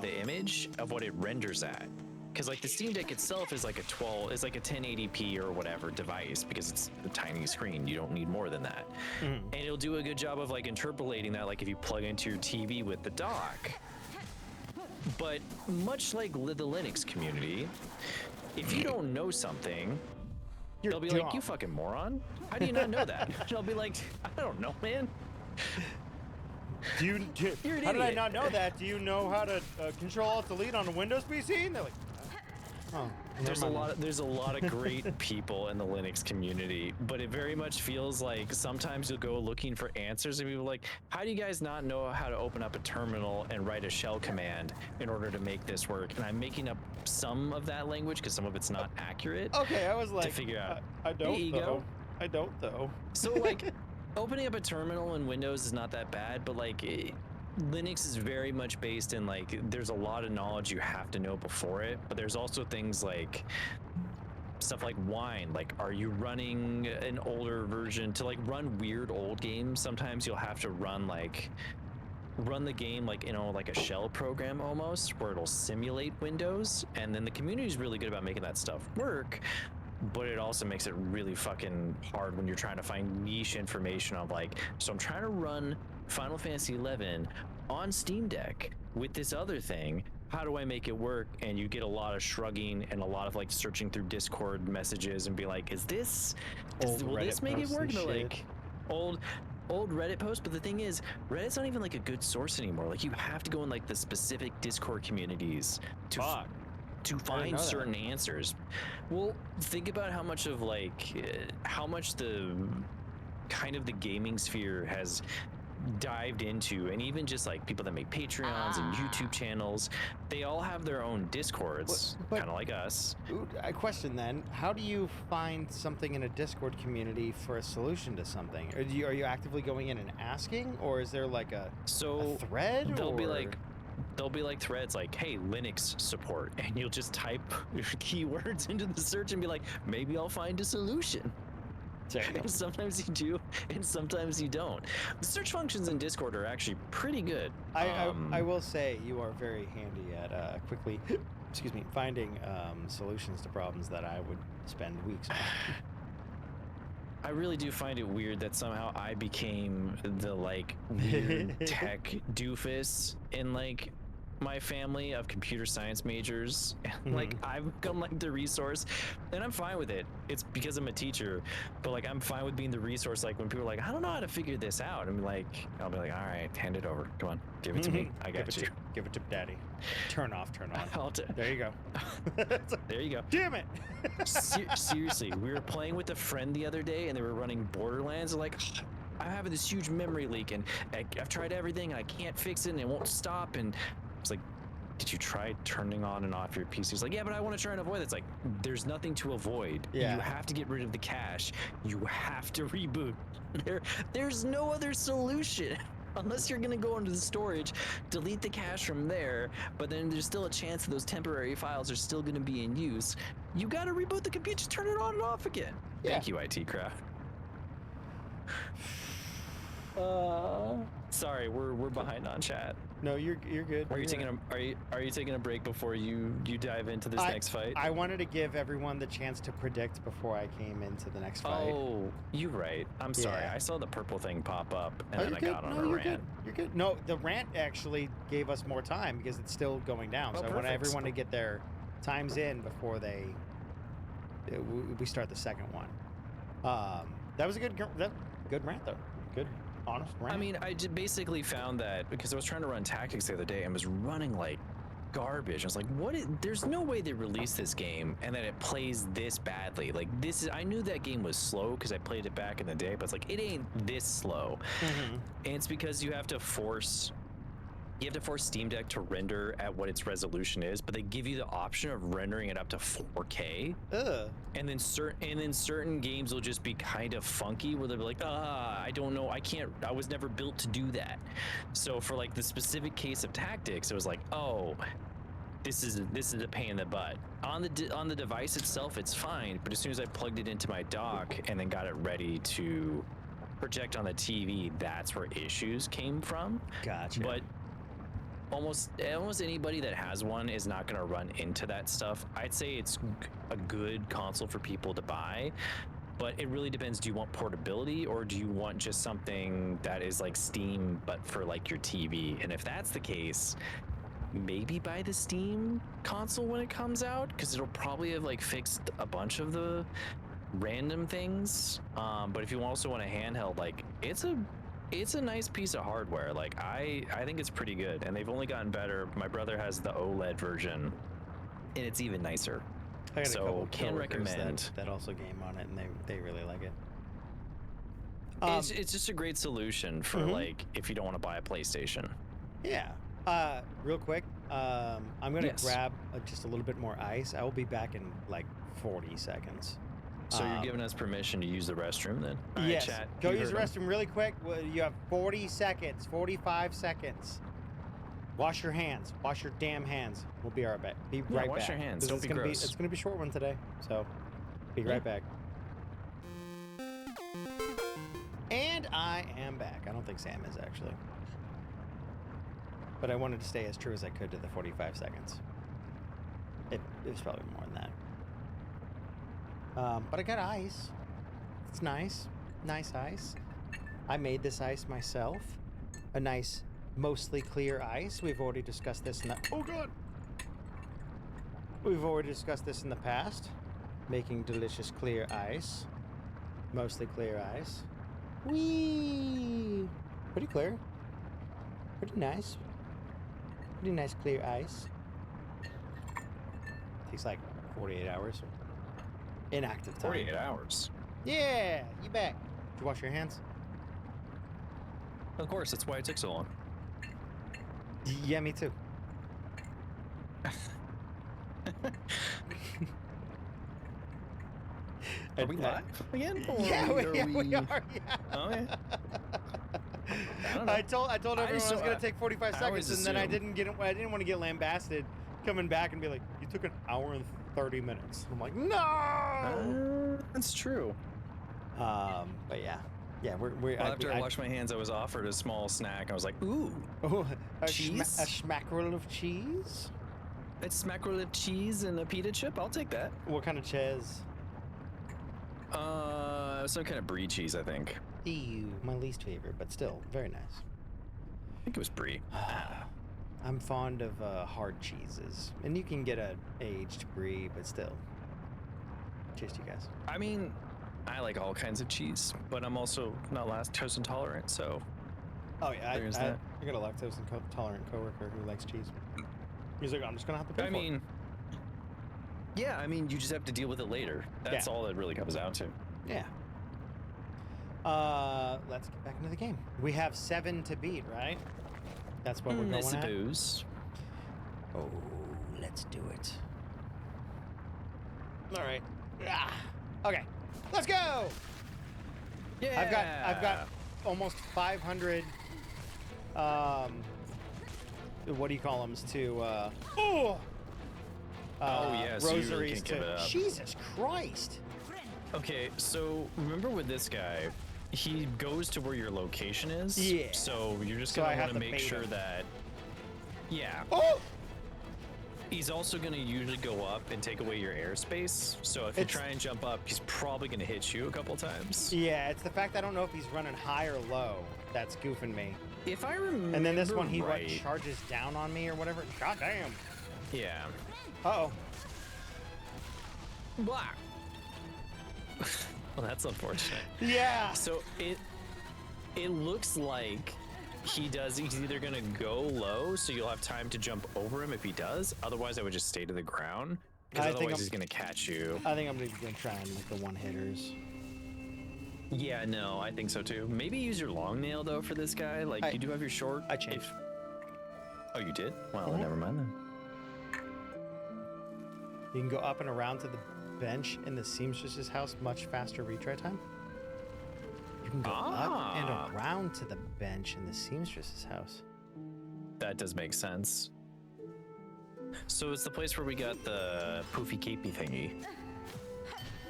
the image of what it renders at. Because like the Steam Deck itself is like a 1080p or whatever device, because it's a tiny screen. You don't need more than that. And it'll do a good job of like interpolating that, like if you plug into your TV with the dock. But much like the Linux community, if you don't know something, they'll be like, you fucking moron. How do you not know that? And I'll be like, I don't know, man. You're an how did I not know that? Do you know how to control alt delete on a Windows PC? And they're like, oh. There's a lot of great people in the Linux community, but it very much feels like sometimes you'll go looking for answers and people are like, how do you guys not know how to open up a terminal and write a shell command in order to make this work? And I'm making up some of that language because some of it's not accurate. Okay, I was like, to figure out. I don't though. I don't though. So like, opening up a terminal in Windows is not that bad, but like Linux is very much based in like, there's a lot of knowledge you have to know before it, but there's also things like stuff like Wine. Like, are you running an older version to like run weird old games? Sometimes you'll have to run the game like, you know, like a shell program almost, where it'll simulate Windows. And then the community is really good about making that stuff work, but it also makes it really fucking hard when you're trying to find niche information of like, so I'm trying to run Final Fantasy 11 on Steam Deck with this other thing. How do I make it work? And you get a lot of shrugging and a lot of like searching through Discord messages and be like, will this make it work? And like old Reddit posts. But the thing is, Reddit's not even like a good source anymore. Like, you have to go in like the specific Discord communities to find certain answers. Well, think about how much of like how much the kind of the gaming sphere has dived into, and even just like people that make Patreons and YouTube channels, they all have their own Discords, kind of like us. I question then, how do you find something in a Discord community for a solution to something? Are you actively going in and asking, or is there like a thread? There'll be like threads like, hey, Linux support, and you'll just type keywords into the search and be like, maybe I'll find a solution. And sometimes you do, and sometimes you don't. The search functions in Discord are actually pretty good. I will say you are very handy at quickly, finding solutions to problems that I would spend weeks on. I really do find it weird that somehow I became the like weird tech doofus in like my family of computer science majors. Like I've become like the resource, and I'm fine with it. It's because I'm a teacher, but like I'm fine with being the resource. Like when people are like, I don't know how to figure this out, I'll be like, all right, hand it over. Come on, give it to me. I got you. Give it to daddy. Turn off, turn on. There you go. There you go. Damn it. Seriously, we were playing with a friend the other day, and they were running Borderlands. They're like, I'm having this huge memory leak, and I've tried everything, and I can't fix it, and it won't stop. And it's like, did you try turning on and off your PC? It's like, yeah, but I want to try and avoid it. It's like, there's nothing to avoid. Yeah. You have to get rid of the cache. You have to reboot. There's no other solution. Unless you're gonna go into the storage, delete the cache from there, but then there's still a chance that those temporary files are still gonna be in use. You gotta reboot the computer, just turn it on and off again. Yeah. Thank you, IT crowd. Sorry, we're behind on chat. No, you're good. Are you taking a break before you dive into this next fight? I wanted to give everyone the chance to predict before I came into the next fight. Oh, you're right. I'm sorry. Yeah. I saw the purple thing pop up, and then I got on a you're rant. You're good. No, the rant actually gave us more time because it's still going down. Oh, so I want perfect. everyone to get their times in before we start the second one. That was a good rant though. Good, honest rant. I mean, I basically found that because I was trying to run tactics the other day and was running like garbage. I was like, there's no way they released this game and that it plays this badly. Like I knew that game was slow because I played it back in the day, but it's like, it ain't this slow. And it's because you have to force Steam Deck to render at what its resolution is, but they give you the option of rendering it up to 4K. And then certain games will just be kind of funky where they'll be like, I don't know, I was never built to do that. So for like the specific case of tactics, it was like, oh, this is a pain in the butt. On the device itself, it's fine, but as soon as I plugged it into my dock and then got it ready to project on the TV, that's where issues came from. Gotcha. But almost anybody that has one is not going to run into that stuff. I'd say it's a good console for people to buy, but it really depends. Do you want portability or do you want just something that is like Steam but for like your TV? And if that's the case, maybe buy the Steam console when it comes out, because it'll probably have like fixed a bunch of the random things. But if you also want a handheld, like it's a nice piece of hardware. Like I think it's pretty good, and they've only gotten better. My brother has the OLED version, and it's even nicer. I got a couple So can recommend. that also game on it, and they really like it. It's just a great solution for like if you don't want to buy a PlayStation. Yeah. Real quick, I'm gonna Yes. grab just a little bit more ice. I will be back in like 40 seconds. So you're giving us permission to use the restroom then? All right, Yes. chat, Go you use the heard restroom really quick. You have 40 seconds, 45 seconds. Wash your hands. Wash your damn hands. We'll be right back. Be right back. wash your hands. Don't It's be gonna gross. It's gonna be a short one today, so be Yeah. right back. And I am back. I don't think Sam is actually, but I wanted to stay as true as I could to the 45 seconds. It was probably more than that. But I got ice. It's nice. Nice ice. I made this ice myself. A nice, mostly clear ice. We've already discussed this in the... Oh, God! We've already discussed this in the past. Making delicious clear ice. Mostly clear ice. Whee! Pretty clear. Pretty nice. Pretty nice clear ice. Takes like 48 hours. Inactive time. 48 hours. Yeah, you back. Did you wash your hands? Of course, that's why it took so long. Yeah, me too. Are we live again? Or Yeah, we are. Yeah. Oh, yeah. I don't know. I told everyone it was gonna take 45 I seconds, always and then I assume. didn't want to get lambasted coming back and be like, you took an hour and 30 minutes. I'm like, no. That's true. But yeah, we're. Well, after I washed my hands, I was offered a small snack. I was like, ooh, a cheese? a schmackerel of cheese. it's mackerel of cheese and a pita chip. I'll take that. What kind of cheese? was some kind of brie cheese, I think. Ew, my least favorite, but still very nice. I think it was brie. I'm fond of hard cheeses, and you can get a aged brie, but still. Cheers to you guys. I mean, I like all kinds of cheese, but I'm also not lactose intolerant, so. Oh yeah, I that. got a lactose intolerant coworker who likes cheese. He's like, I'm just gonna have to pay for it. Yeah, I mean, you just have to deal with it later. That's all it really comes down to. Yeah. Let's get back into the game. We have 7 to beat, right? That's what we're going I at. suppose. Oh, let's do it. All right. Ah. Okay, let's go. Yeah. I've got almost 500. What do you call them? Yeah, so you really rosaries can't give it up. Jesus Christ. Okay, so remember with this guy, he goes to where your location is. Yeah. So you're just So I gonna have want to to make bait sure him. that. Yeah. Oh! He's also gonna usually go up and take away your airspace. So if you try and jump up, he's probably gonna hit you a couple times. Yeah, it's the fact I don't know if he's running high or low that's goofing me. If I remember. And then this one, he right. like charges down on me or whatever. God damn. Yeah. Uh-oh. Blah. Well, that's unfortunate. Yeah. So it looks like he's either gonna go low, so you'll have time to jump over him if he does. Otherwise, I would just stay to the ground, because otherwise he's gonna catch you. I think I'm gonna try and like the one hitters. Yeah, no, I think so too. Maybe use your long nail though for this guy. Like you do have your short. I changed. Oh, you did? Well, never mind then. You can go up and around to the bench in the seamstress's house, much faster retry time. You can go up and around to the bench in the seamstress's house. That does make sense. So it's the place where we got the poofy capey thingy.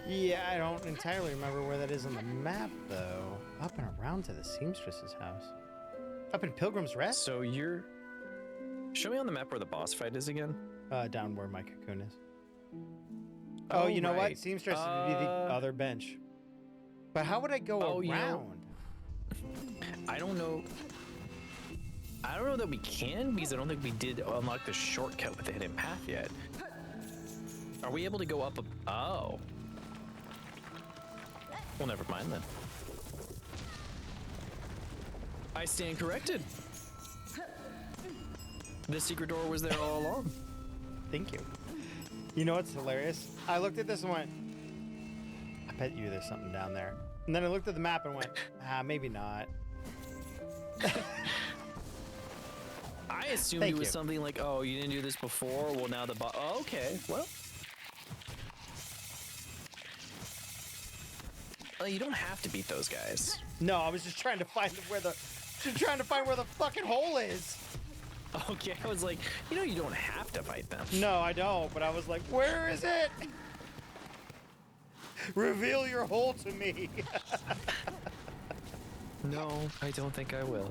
Yeah, I don't entirely remember where that is on the map, though. Up and around to the seamstress's house. Up in Pilgrim's Rest? So you're... Show me on the map where the boss fight is again. Down where my cocoon is. Oh, you know what? Seamstress would be the other bench. But how would I go around? You know, I don't know. I don't know that we can, because I don't think we did unlock the shortcut with the hidden path yet. Are we able to go up? Oh. Well, never mind then. I stand corrected. The secret door was there all along. Thank you. You know what's hilarious? I looked at this and went, I bet you there's something down there. And then I looked at the map and went, maybe not. I assumed it was something like, oh, you didn't do this before? Well, now the boss... Oh, okay, well... Well, you don't have to beat those guys. No, I was just trying to find where the fucking hole is. Okay, I was like, you know, you don't have to fight them. No, I don't, but I was like, where is it? Reveal your hole to me. No, I don't think I will.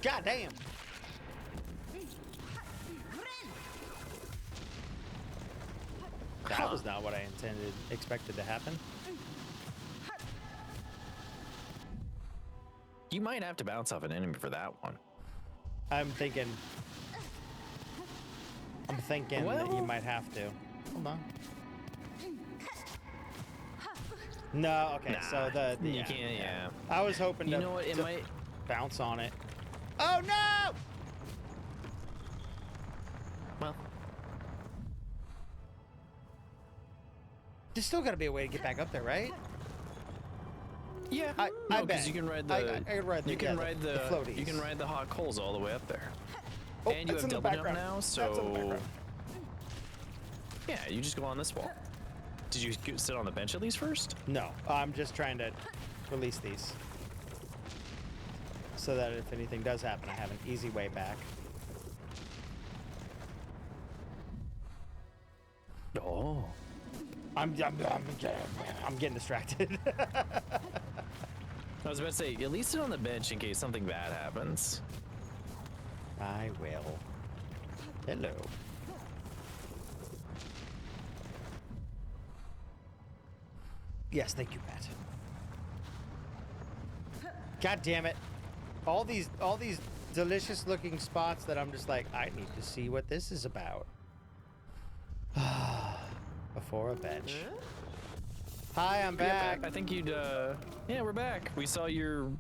God damn. That was not what I expected to happen. You might have to bounce off an enemy for that one. I'm thinking that you might have to. Hold on. No, okay, so you can't, yeah. I was hoping you know what, it might bounce on it. Oh no! Well, there's still got to be a way to get back up there, right? Yeah, I bet. Because you can ride the you can ride the floaties. You can ride the hot coals all the way up there. Oh, and you have double jump now, so yeah, you just go on this wall. Did you sit on the bench at least first? No, I'm just trying to release these so that if anything does happen, I have an easy way back. Oh. I'm getting distracted. I was about to say, at least sit on the bench in case something bad happens. I will. Hello. Yes, thank you, Pat. God damn it. All these delicious looking spots that I'm just like, I need to see what this is about. Before a bench. Hi, I'm back. I think you'd, yeah, we're back. We saw your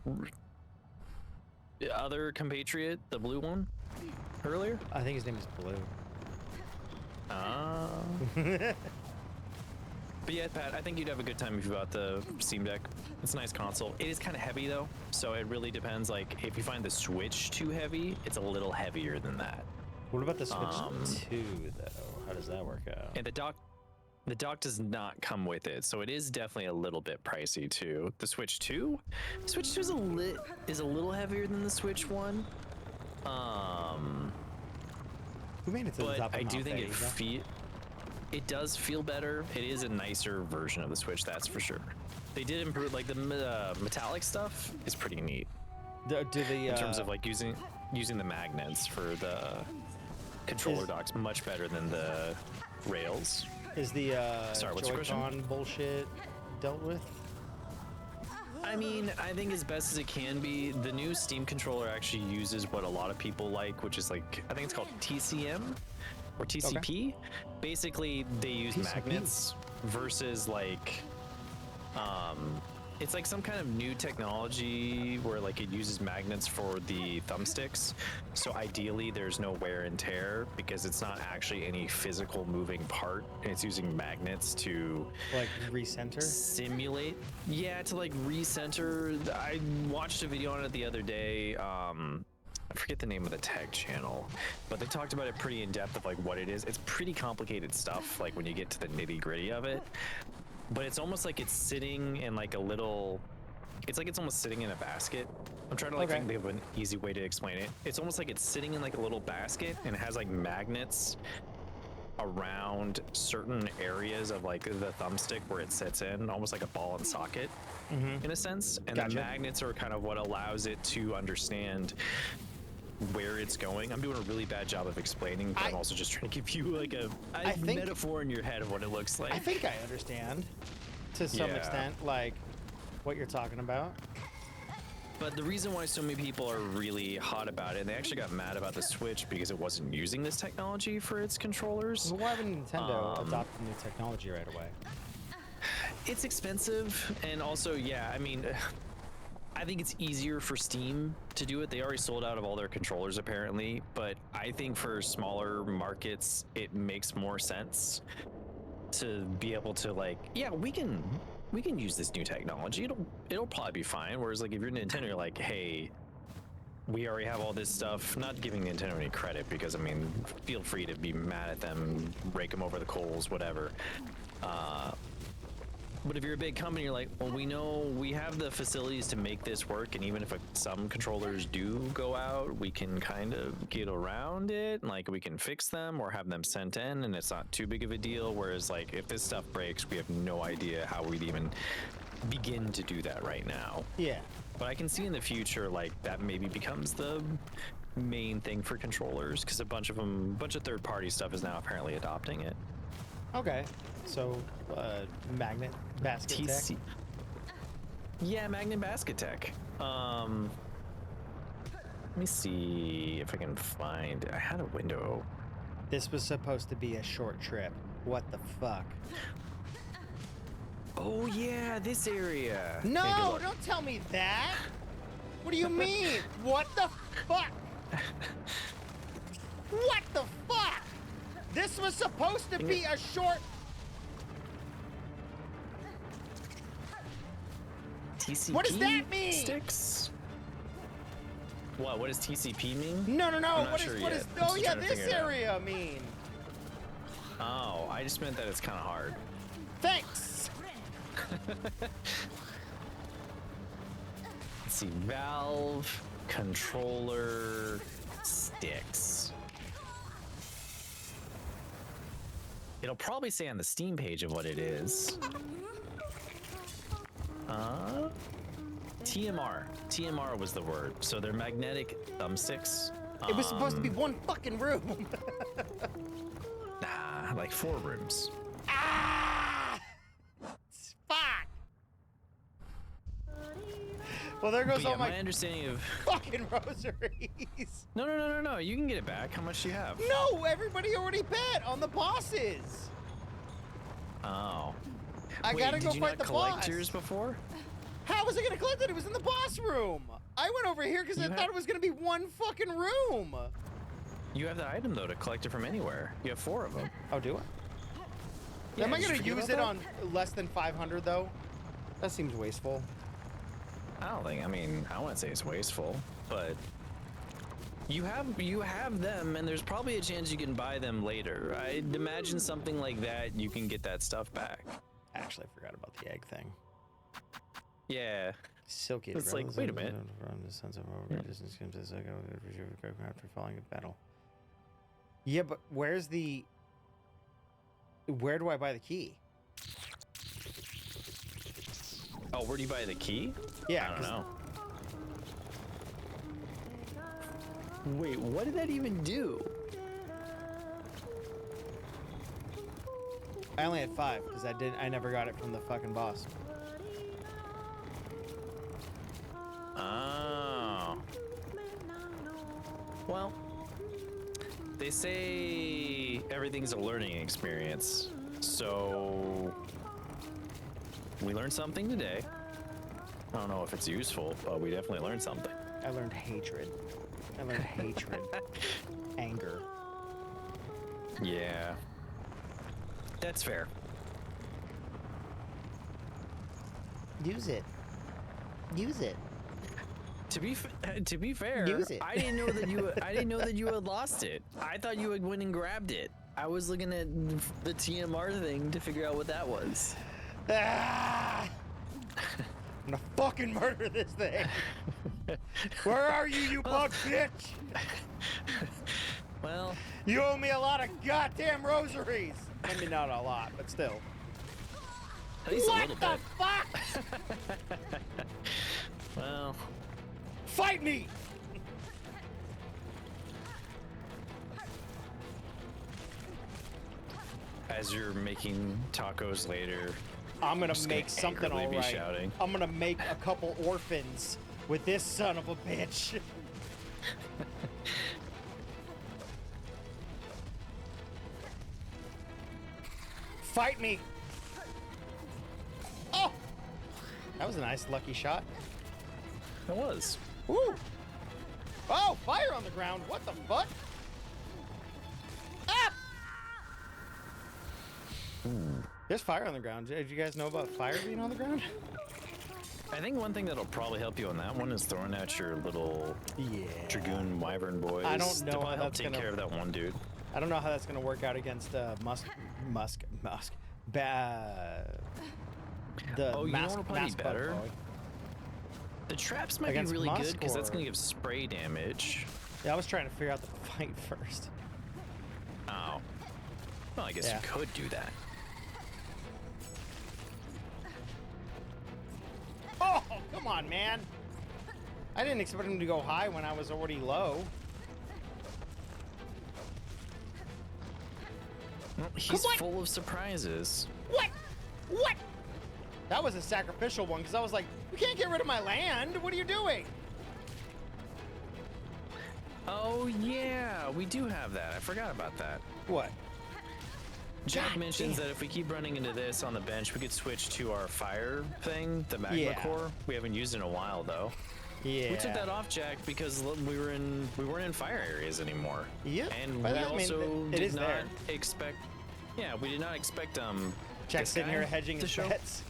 other compatriot, the blue one, earlier. I think his name is Blue. But yeah, Pat, I think you'd have a good time if you bought the Steam Deck. It's a nice console. It is kind of heavy though, so it really depends. Like, if you find the Switch too heavy, it's a little heavier than that. What about the Switch 2 though? How does that work out? And the dock does not come with it, so it is definitely a little bit pricey too. The Switch 2? The Switch 2 is a little heavier than the Switch 1. Who made it to the But top of I Mount do think Faye, it does feel better. It is a nicer version of the Switch, that's for sure. They did improve, like the metallic stuff is pretty neat. In terms of like using the magnets for the controller docks, much better than the rails. Is the Sorry, what's your question? Joy-Con bullshit dealt with? I mean, I think as best as it can be. The new Steam controller actually uses what a lot of people like, which is like, I think it's called TCM or TCP. Okay. Basically, they use TCP. Magnets versus like, it's like some kind of new technology where like it uses magnets for the thumbsticks. So ideally there's no wear and tear because it's not actually any physical moving part. It's using magnets to like recenter, simulate. Yeah, to like recenter. I watched a video on it the other day. I forget the name of the tech channel, but they talked about it pretty in depth of like what it is. It's pretty complicated stuff, like when you get to the nitty gritty of it. But it's almost like it's sitting in like a little, it's like it's almost sitting in a basket. I'm trying to like think of an easy way to explain it. It's almost like it's sitting in like a little basket and it has like magnets around certain areas of like the thumbstick where it sits in, almost like a ball and socket in a sense. And the magnets are kind of what allows it to understand where it's going. I'm doing a really bad job of explaining, but I'm also just trying to give you like a metaphor in your head of what it looks like. I think I understand to some extent, like what you're talking about. But the reason why so many people are really hot about it, and they actually got mad about the Switch because it wasn't using this technology for its controllers. Well, why wouldn't Nintendo adopt the new technology right away? It's expensive, and also, yeah, I mean, I think it's easier for Steam to do it. They already sold out of all their controllers apparently, but I think for smaller markets, it makes more sense to be able to like, yeah, we can use this new technology. It'll probably be fine. Whereas like if you're Nintendo, you're like, hey, we already have all this stuff. Not giving Nintendo any credit because I mean, feel free to be mad at them, rake them over the coals, whatever. But if you're a big company, you're like, well, we know we have the facilities to make this work, and even if some controllers do go out, we can kind of get around it. Like, we can fix them or have them sent in, and it's not too big of a deal. Whereas, like, if this stuff breaks, we have no idea how we'd even begin to do that right now. Yeah. But I can see in the future, like, that maybe becomes the main thing for controllers, because a bunch of third-party stuff is now apparently adopting it. Okay. So, magnet basket tech? Yeah, magnet basket tech. Let me see if I can find, I had a window. This was supposed to be a short trip. What the fuck? Oh yeah, this area. No, don't tell me that. What do you mean? What the fuck? What the fuck? This was supposed to be a short... TCP? What does that mean? Sticks? What does TCP mean? No. What is oh yeah, this area mean? Oh, I just meant that it's kind of hard. Thanks. Let's see, valve, controller, sticks. It'll probably say on the Steam page of what it is. TMR. TMR was the word. So they're magnetic thumbsticks. It was supposed to be one fucking room. Nah, like 4 rooms. Ah! Fuck! Well, there goes But yeah, all my my understanding of fucking rosaries. no. You can get it back. How much do you have? No, everybody already bet on the bosses. Oh. I Wait, gotta did go you fight not the collect boss. yours before? How was I gonna collect it? It was in the boss room. I went over here because I thought it was gonna be one fucking room. You have the item though to collect it from anywhere. You have 4 of them. Oh, do I? Yeah, Am I did you gonna forget use about it that? on less than 500 though? That seems wasteful. I don't think. I mean, I wouldn't say it's wasteful, but you have them, and there's probably a chance you can buy them later. I'd imagine something like that. You can get that stuff back. Actually, I forgot about the egg thing. Yeah. Silky. It's like, wait a minute. From the sense of distance after falling in battle. Yeah, but where's the? Where do I buy the key? Oh, where do you buy the key? Yeah, I don't know. Wait, what did that even do? I only had 5 because I never got it from the fucking boss. Oh. Well, they say everything's a learning experience, so we learned something today. I don't know if it's useful, but we definitely learned something. I learned hatred. I learned hatred. Anger. Yeah. That's fair. Use it. Use it. To be fair, Use it. I didn't know that you had lost it. I thought you had went and grabbed it. I was looking at the TMR thing to figure out what that was. Ah! I'm gonna fucking murder this thing. Where are you, you bug bitch? Well, You owe me a lot of goddamn rosaries. Maybe not a lot, but still. at least What a little the bit. fuck? Well, Fight me! as you're making tacos later, I'm gonna just make gonna something angrily be alright. shouting. I'm gonna make a couple orphans with this son of a bitch. Fight me! Oh! That was a nice lucky shot. it was. Woo! Oh, fire on the ground! What the fuck? Ah! There's fire on the ground. Did you guys know about fire being on the ground? I think one thing that'll probably help you on that one is throwing out your little Yeah. Dragoon Wyvern boys. I don't know to how help that's take gonna- care of that one dude. I don't know how that's gonna work out against Musk. The Oh, you know what'll probably be mask bug better? boy. The traps might be Against really good Musk, because that's or- gonna give spray damage. Yeah, I was trying to figure out the fight first. Oh. Well, I guess Yeah. you could do that. Oh, come on, man! I didn't expect him to go high when I was already low. Well, he's on. full of surprises. What? What? That was a sacrificial one because I was like, you can't get rid of my land. What are you doing? Oh yeah, we do have that. I forgot about that. What? Jack God mentions damn. that if we keep running into this on the bench, we could switch to our fire thing, the magma Yeah. core. We haven't used it in a while though. Yeah. We took that off, Jack, because we weren't in fire areas anymore. Yep. And By we that, I mean, also it did is not there. expect. Yeah, we did not expect Jack's this sitting guy here hedging to his show, bets.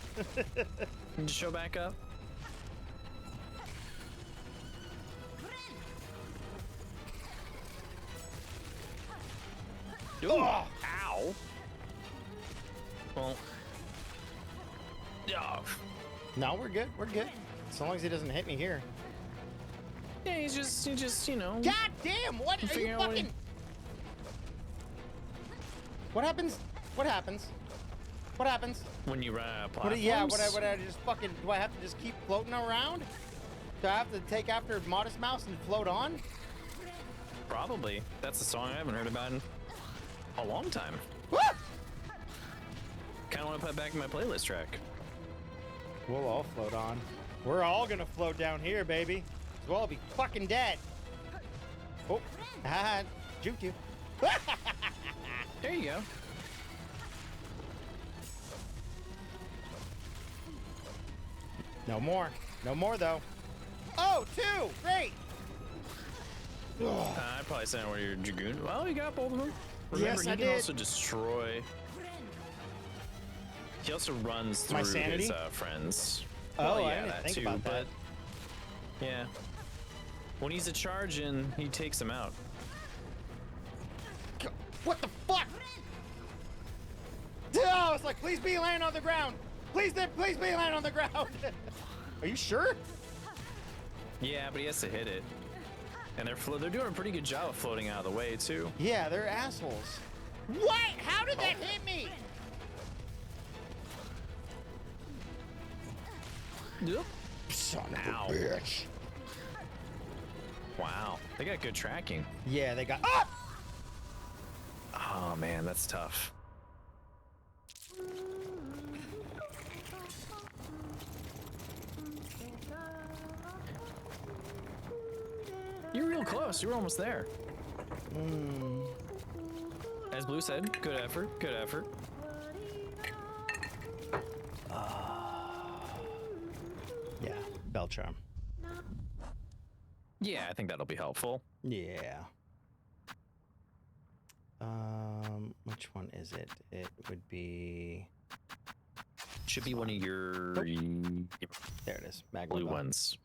to show back up. Ooh, Oh! ow. Well, yeah. No, we're good. We're good. As long as he doesn't hit me here. Yeah, he just, you know. God damn! What are Figure you out what he- fucking? What happens? What happens? What happens? When you run out of What? platforms. Yeah. What? I just fucking? Do I have to just keep floating around? Do I have to take after Modest Mouse and float on? Probably. That's a song I haven't heard about in a long time. Woo! Kind of want to put it back in my playlist track. We'll all float on. We're all gonna float down here, baby. We'll all be fucking dead. Oh, juked you. There you go. No more. No more, though. Oh, 2! Great! I'd probably send one of your Dragoon. Well, you got both of them. Remember, Yes, he I can did. also destroy. He also runs My through sanity? his friends. Oh, Well, I yeah, didn't that think too, about that. but yeah. When he's a charging, he takes them out. What the fuck? Oh, it's like, please be land on the ground. Please be land on the ground. Are you sure? Yeah, but he has to hit it. And they're doing a pretty good job of floating out of the way too. Yeah, they're assholes. What? How did that hit me? Yep. Son Ow. of a bitch. Wow, they got good tracking. Yeah, they got. Ah! Oh man, that's tough. You're real close. You were almost there. As Blue said, good effort. Good effort. Yeah, bell charm. Yeah, I think that'll be helpful. Yeah. Which one is it? It would be. Should be one of your There it is. Magma blue bell. ones.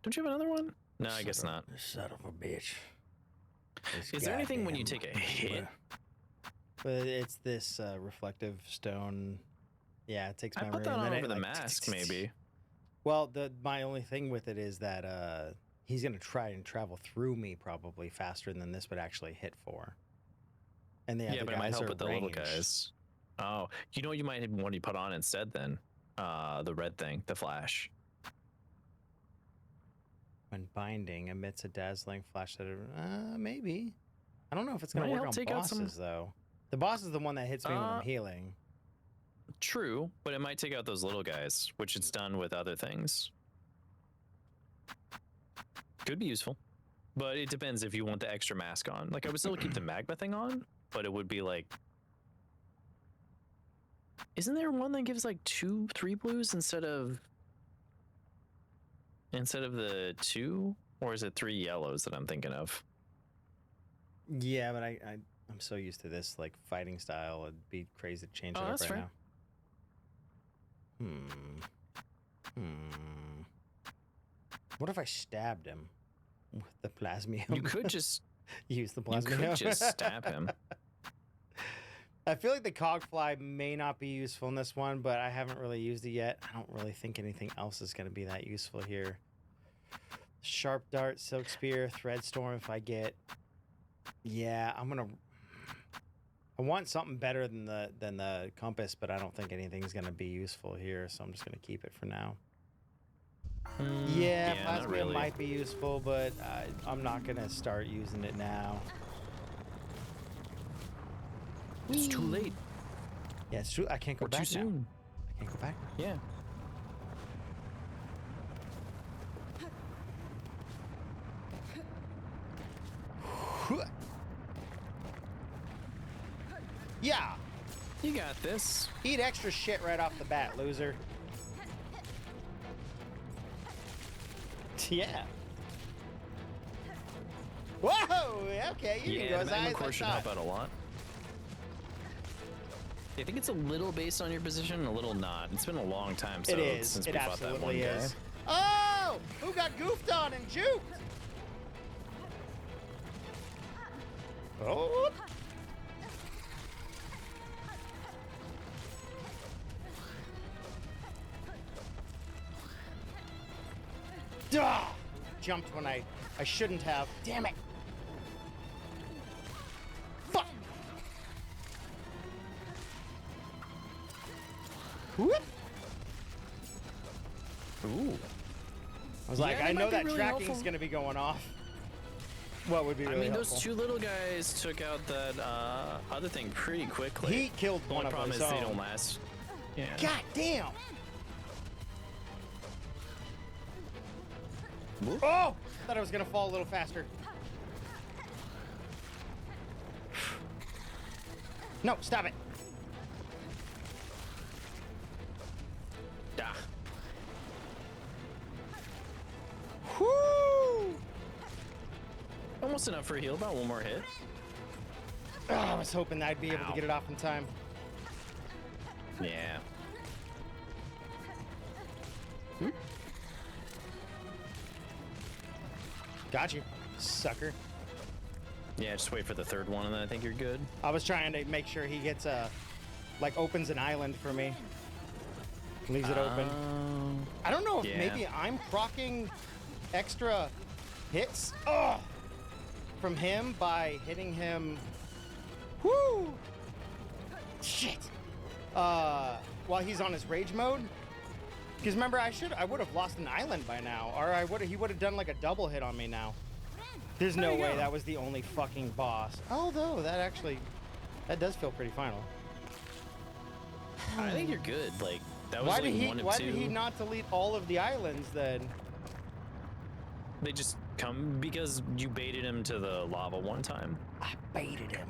Don't you have another one? No, I guess not. Son of a bitch. Is there anything when you take a hit? But it's this reflective stone. Yeah, it takes I memory. put that and on then over it, the like, mask, maybe. Well, my only thing with it is that he's gonna try and travel through me probably faster than this would actually hit for. And the Yeah, other but it might guys help are with the little ranged. guys. Oh, you know what you might want to put on instead then? The red thing, the flash. When binding emits a dazzling flash that maybe. I don't know if it's gonna Might work help on take out some- bosses though. The boss is the one that hits me when I'm healing. True, but it might take out those little guys, which it's done with other things. Could be useful, but it depends if you want the extra mask on. Like I would still keep the magma thing on, but it would be like, isn't there one that gives like 2, 3 blues instead of the 2, or is it 3 yellows that I'm thinking of? Yeah, but I'm so used to this like fighting style. It'd be crazy to change it up that's right fair. now. What if I stabbed him with the plasmium? You could just use the you plasmium. could just stab him. I feel like the cogfly may not be useful in this one, but I haven't really used it yet. I don't really think anything else is going to be that useful here. Sharp dart, silk spear, thread storm. If I get, yeah, I want something better than the compass, but I don't think anything's going to be useful here, so I'm just going to keep it for now. Yeah, not plasmium really. might be useful, but I'm not going to start using it now. It's too late. Yeah, it's true. I can't go Or back too now. soon. I can't go back. Yeah. Yeah. You got this. Eat extra shit right off the bat, loser. Yeah. Whoa! Okay, you can go Yeah, as the high magma as core I should thought. help out a lot. I think it's a little based on your position, a little not. It's been a long time It is. since It we fought that one absolutely guy. is. Oh! Who got goofed on and juked? Oh! Duh! Jumped when I shouldn't have. Damn it! Fuck! Whoop! Ooh. I was like, Yeah, I that might know be that really tracking's helpful. gonna be going off. What would be really I mean, helpful? those 2 little guys took out that other thing pretty quickly. He killed The one only of problem his is they own. don't last. Yeah. God damn! Whoop. Oh! Thought I was gonna fall a little faster. No, stop it. Ah. Whoo! Almost enough for a heal. About one more hit. Oh, I was hoping I'd be able to get it off in time. Yeah. Got you, sucker. Yeah, just wait for the third one, and then I think you're good. I was trying to make sure he gets like opens an island for me. Leaves it open. I don't know if yeah. maybe I'm proccing extra hits from him by hitting him. Whoo! Shit. While he's on his rage mode. Because remember, I would have lost an island by now, or he would have done like a double hit on me now. There's no way that was the only fucking boss. Although that does feel pretty final. I think you're good. Like that was Why like one of why two. did he not delete all of the islands then? They just come because you baited him to the lava one time. I baited him.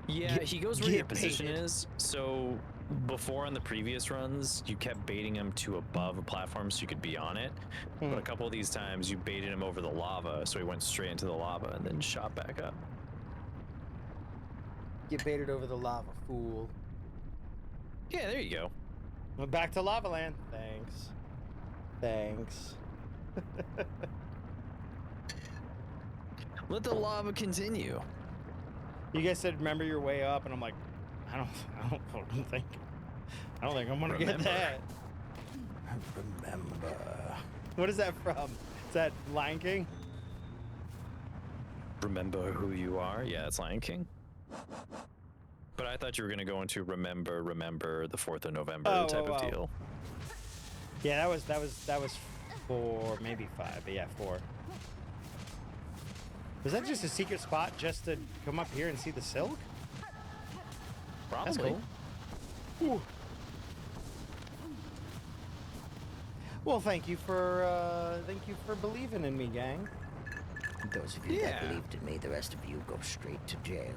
Yeah, he goes where get your position baited. is. So before on the previous runs, you kept baiting him to above a platform so you could be on it. But a couple of these times, you baited him over the lava, so he went straight into the lava and then shot back up. Get baited over the lava, fool. Yeah, there you go. Went back to Lava Land. Thanks. Thanks. Let the lava continue. You guys said remember your way up, and I'm like, I don't fucking think. I don't think I'm gonna get that. Remember. What is that from? Is that Lion King? Remember who you are? Yeah, it's Lion King. But I thought you were gonna go into remember the 4th of November type of deal. Yeah, that was 4, maybe 5, but yeah, 4. Was that just a secret spot just to come up here and see the silk? Probably. That's cool. Ooh. Well, thank you for believing in me, gang. Those of you that believed in me, the rest of you go straight to jail.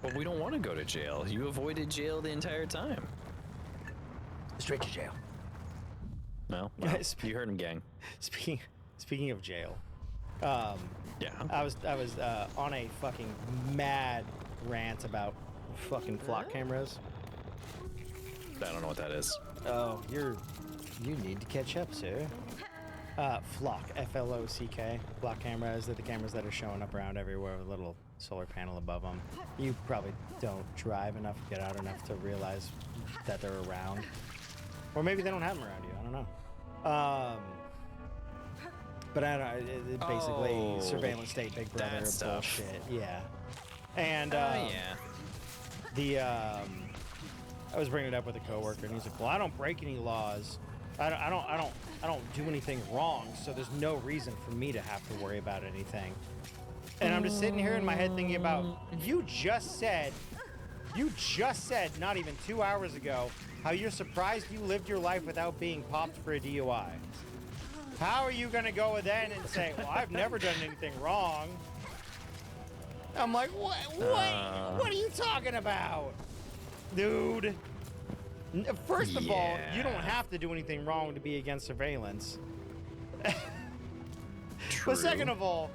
Well, we don't want to go to jail. You avoided jail the entire time. Straight to jail. Well, you heard him, gang. Speaking of jail, Yeah. I was on a fucking mad rant about fucking flock cameras. I don't know what that is. Oh, you need to catch up, sir. Flock, F-L-O-C-K. Flock cameras. They're the cameras that are showing up around everywhere with a little solar panel above them. You probably don't drive enough, get out enough to realize that they're around. Or maybe they don't have them around you. I don't know. But I don't know. It basically, surveillance state, Big Brother bullshit. Yeah. And I was bringing it up with a coworker, and he's like, "Well, I don't break any laws. I don't do anything wrong, so there's no reason for me to have to worry about anything." And I'm just sitting here in my head thinking about, you just said not even 2 hours ago how you're surprised you lived your life without being popped for a DUI. How are you gonna go then and say, "Well, I've never done anything wrong"? I'm like, what are you talking about, dude? First of all, you don't have to do anything wrong to be against surveillance. But second of all,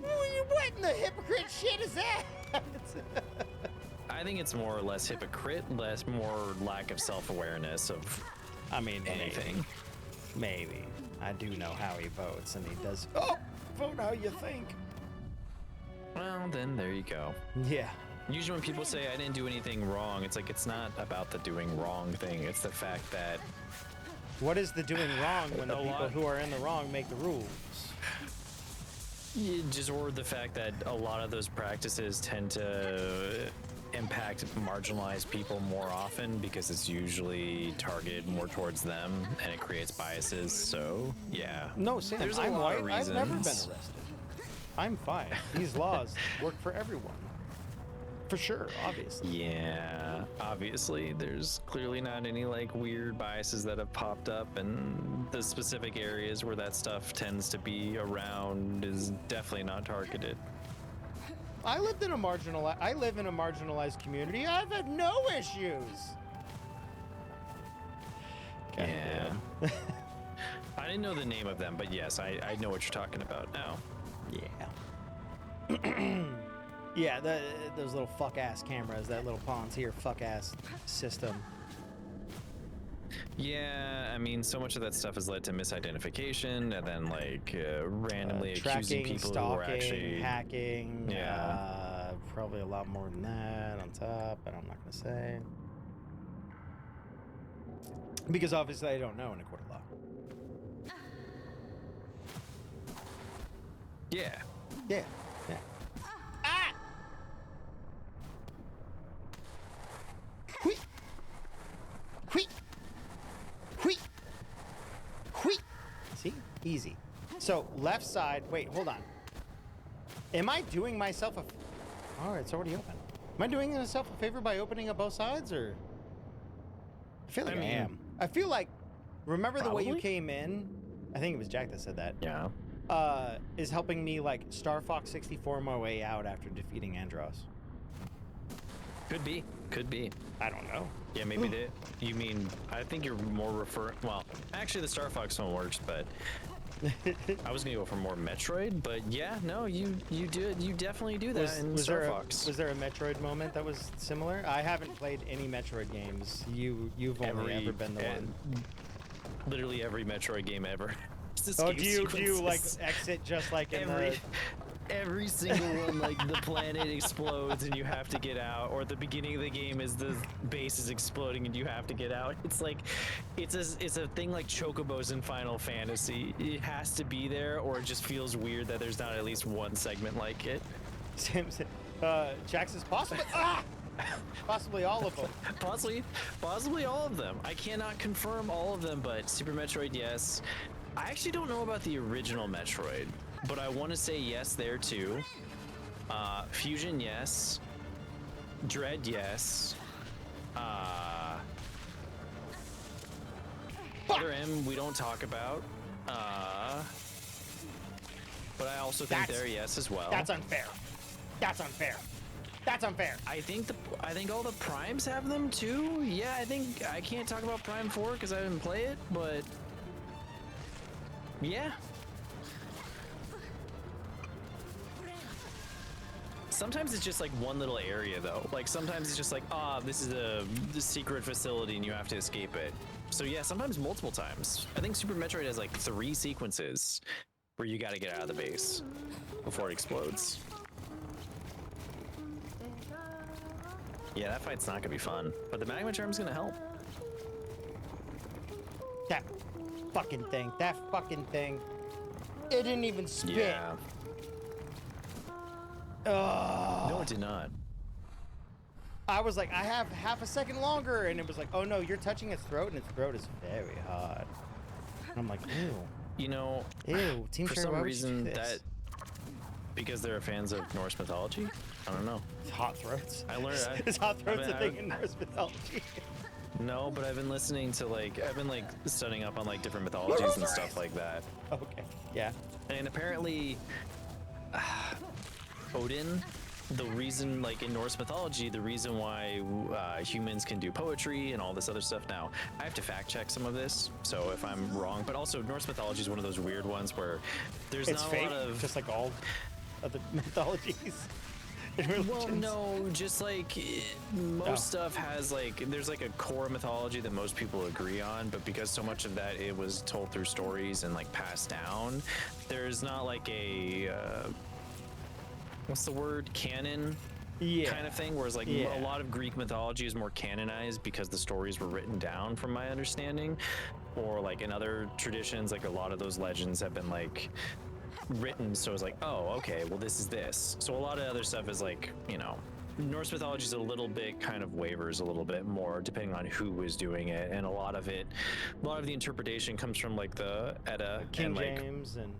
what in the hypocrite shit is that? I think it's more or less hypocrite, more lack of self-awareness of anything. Maybe. I do know how he votes, and he does vote how you think. Well, then there you go. Yeah. Usually when people say I didn't do anything wrong, it's like it's not about the doing wrong thing. It's the fact that What is the doing wrong when the people who are in the wrong make the rules? or the fact that a lot of those practices tend to impact marginalized people more often because it's usually targeted more towards them and it creates biases. So yeah. No, Sam, There's a I'm lot white. of I've never been reasons. arrested. I'm fine. These laws work for everyone. For sure, obviously. Yeah, obviously, there's clearly not any like weird biases that have popped up, and the specific areas where that stuff tends to be around is definitely not targeted. I live in a marginalized community. I've had no issues. Yeah. I didn't know the name of them, but yes, I know what you're talking about now. Yeah. Yeah, those little fuck-ass cameras, that little Palantir fuck-ass system. Yeah, I mean, so much of that stuff has led to misidentification, and then like randomly accusing tracking, people stalking, who are actually hacking. Yeah. Probably a lot more than that on top, but I'm not going to say. Because obviously I don't know in a court of law. Yeah. Yeah. Yeah. Ah! Hui! Hui! Hui! Hui! See? Easy. So, left side. Wait, hold on. Am I doing myself a... Alright, it's already open. Am I doing myself a favor by opening up both sides, or... I feel like I am. I feel like... Remember the way you came in? I think it was Jack that said that. Yeah. Is helping me, like, Star Fox 64 my way out after defeating Andros. Could be. Could be. I don't know. Yeah, maybe they... You mean... I think you're more referring... Well, actually the Star Fox one works, but... I was gonna go for more Metroid, but yeah, no, you definitely do that in Star Fox. Was there a Metroid moment that was similar? I haven't played any Metroid games. You've only ever been the one. Literally every Metroid game ever. Oh, do you like exit just like in every single one, like the planet explodes and you have to get out, or at the beginning of the game is the base is exploding and you have to get out. It's like it's a thing like chocobos in Final Fantasy. It has to be there, or it just feels weird that there's not at least one segment like it. Jack says possibly possibly all of them. Possibly all of them. I cannot confirm all of them, but Super Metroid, yes. I actually don't know about the original Metroid, but I want to say yes there too. Fusion, yes. Dread, yes. Other M, we don't talk about. But I also think they're yes as well. That's unfair. That's unfair. That's unfair. I think all the Primes have them too. Yeah, I can't talk about Prime 4 because I didn't play it, but yeah. Sometimes it's just like one little area though. Like sometimes it's just like, this is the secret facility and you have to escape it. So yeah, sometimes multiple times. I think Super Metroid has like 3 sequences where you gotta get out of the base before it explodes. Yeah, that fight's not gonna be fun, but the magma charm's gonna help. That fucking thing. It didn't even spit. Yeah. No, it did not. I was like, I have half a second longer, and it was like, oh no, you're touching its throat, and its throat is very hard. And I'm like, ew. You know, Team for Cherry, some reason that, because they're fans of Norse mythology, I don't know. Hot throats. I learned. Is hot throats a thing in Norse mythology? No, but I've been studying up on like different mythologies and stuff like that. Okay. Yeah. And apparently, Odin, the reason, like in Norse mythology, the reason why humans can do poetry and all this other stuff. Now, I have to fact check some of this, so if I'm wrong, but also Norse mythology is one of those weird ones where there's not fake, a lot of... just like all other mythologies. Well, no, just like most stuff has like, there's like a core mythology that most people agree on, but because so much of that it was told through stories and like passed down, there's not like a what's the word, canon kind of thing, whereas like a lot of Greek mythology is more canonized because the stories were written down, from my understanding, or like in other traditions, like a lot of those legends have been like written, so it's like, oh, okay, well this is this. So a lot of other stuff is like, you know, Norse mythology is a little bit kind of wavers a little bit more depending on who was doing it, and a lot of the interpretation comes from like the Edda, King and like James, and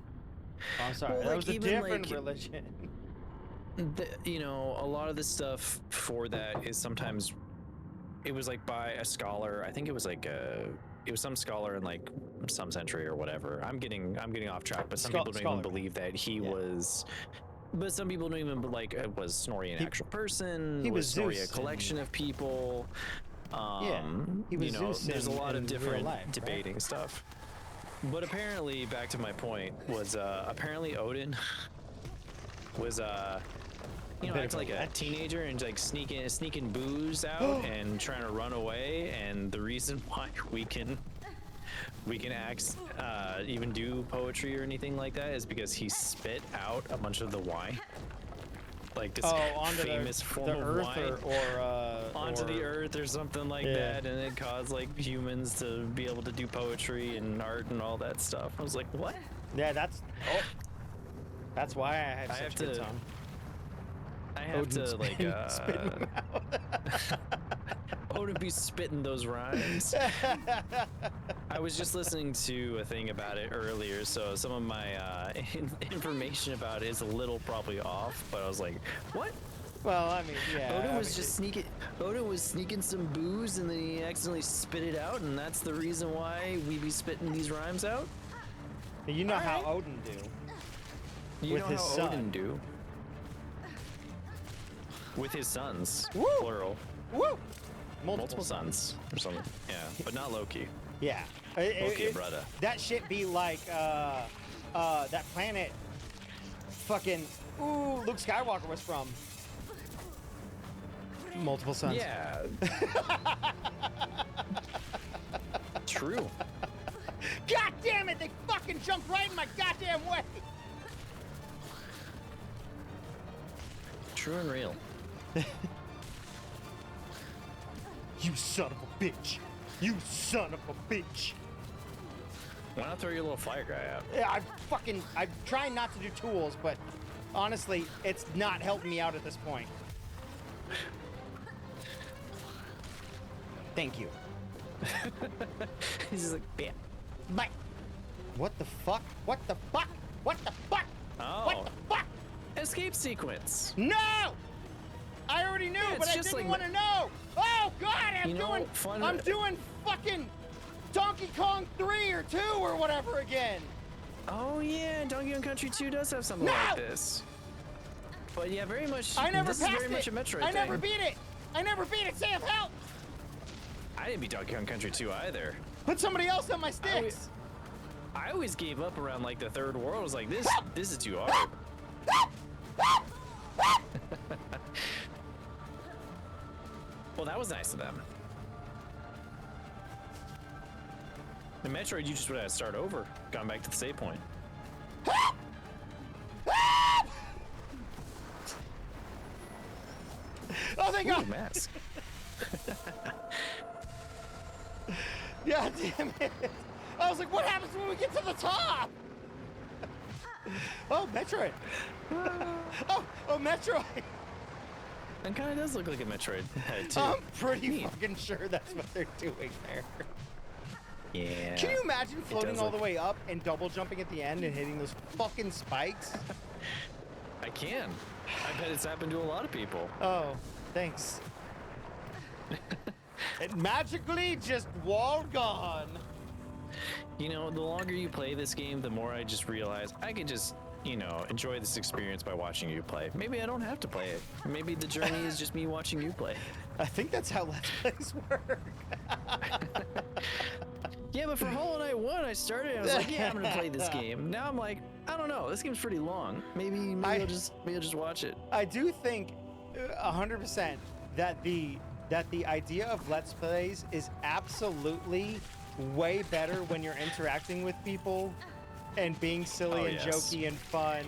oh, I'm sorry, well, that like, was a even different like, religion. you know, a lot of the stuff for that is sometimes it was like by a scholar. I think it was like it was some scholar in like some century or whatever. I'm getting off track, but some people don't even believe that he was. But some people don't even like was Snorri an actual person? He was Snorri Zeus a collection of people? He was you know, Zeus there's a lot of in real different life, debating stuff. But apparently, back to my point, was apparently Odin was you know, acting like a teenager and like sneaking booze out and trying to run away. And the reason why we can act, even do poetry or anything like that is because he spit out a bunch of the wine. Like this famous form of earth wine onto the earth or something like that, and it caused like humans to be able to do poetry and art and all that stuff. I was like, what? Yeah, that's why I have such good time. I have to like spit them out. Odin be spitting those rhymes. I was just listening to a thing about it earlier, so some of my information about it is a little probably off, but I was like, what? Well, I mean, yeah. Odin was sneaking some booze and then he accidentally spit it out, and that's the reason why we be spitting these rhymes out? You know how Odin do. You with know his how son. Odin do. With his sons, Woo! plural. Woo! Multiple sons or something. Yeah, but not Loki. Yeah. Loki and brother. That shit be like that planet fucking Luke Skywalker was from. Multiple sons. Yeah. True. God damn it, they fucking jumped right in my goddamn way. True and real. You son of a bitch. You son of a bitch. Why not throw your little fire guy out? Yeah, I'm trying not to do tools, but honestly, it's not helping me out at this point. Thank you. He's just like, bam. Bye. What the fuck? What the fuck? What the fuck? Oh. What the fuck? Escape sequence. No! I already knew, Yeah, but I didn't want to know. Oh God, I'm doing fucking Donkey Kong 3 or 2 or whatever again. Oh yeah, Donkey Kong Country 2 does have something like this. But yeah, very much. I never this passed is very it. much a Metroid I thing. never beat it. I never beat it. Sam, help! I didn't beat Donkey Kong Country 2 either. Put somebody else on my sticks. I always gave up around like the third world. I was like, this is too hard. Well, that was nice of them. In Metroid, you just would have to start over, gone back to the save point. Oh, thank God! Mask. God damn it! I was like, what happens when we get to the top? Oh, Metroid! oh, Metroid! It kind of does look like a Metroid head, too. I'm pretty fucking sure that's what they're doing there. Yeah. Can you imagine floating all the way up and double jumping at the end and hitting those fucking spikes? I can. I bet it's happened to a lot of people. Oh, thanks. It magically just wall gone. You know, the longer you play this game, the more I just realize I could just, you know, enjoy this experience by watching you play. Maybe I don't have to play it. Maybe the journey is just me watching you play. I think that's how Let's Plays work. Yeah, but for Hollow Knight 1, I started and I was like, yeah, I'm gonna play this game. Now I'm like, I don't know, this game's pretty long. Maybe I'll just watch it. I do think 100% that the idea of Let's Plays is absolutely way better when you're interacting with people and being silly and jokey and fun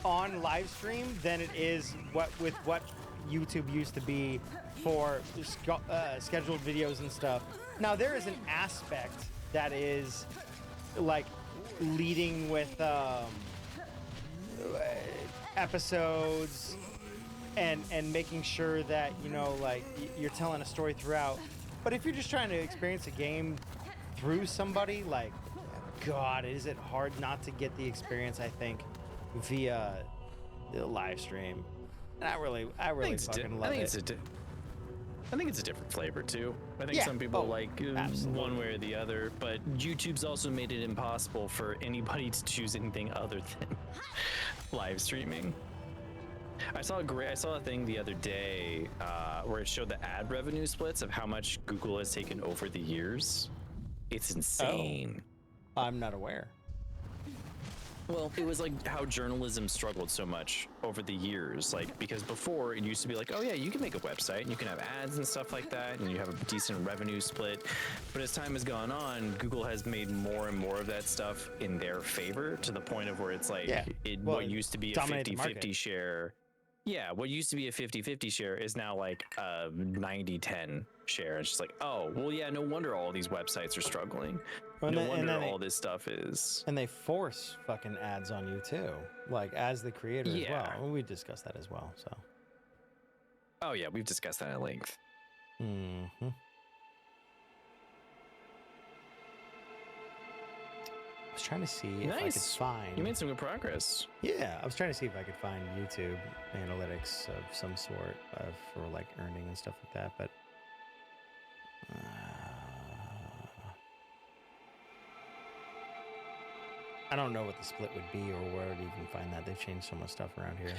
on live stream than it is what YouTube used to be for scheduled videos and stuff. Now there is an aspect that is like leading with episodes and making sure that, you know, like you're telling a story throughout. But if you're just trying to experience a game through somebody, like, God, is it hard not to get the experience, I think, via the live stream. And I really fucking love it. I think it's a different flavor too. I think some people like one way or the other, but YouTube's also made it impossible for anybody to choose anything other than live streaming. I saw a thing the other day where it showed the ad revenue splits of how much Google has taken over the years. It's insane. Oh, I'm not aware. Well, it was like how journalism struggled so much over the years. Like, because before it used to be like, oh yeah, you can make a website and you can have ads and stuff like that, and you have a decent revenue split. But as time has gone on, Google has made more and more of that stuff in their favor, to the point of where it's like what used to be a 50-50 share. Yeah, what used to be a 50-50 share is now like a 90-10 share. It's just like, oh, well, yeah, no wonder all these websites are struggling. No wonder all this stuff is. And they force fucking ads on you too, like as the creator as well. We discussed that as well, so. Oh yeah, we've discussed that at length. Mm-hmm. I was trying to see if I could find. You made some good progress. Yeah, I was trying to see if I could find YouTube analytics of some sort for like earning and stuff like that, but I don't know what the split would be or where I'd even find that. They've changed so much stuff around here.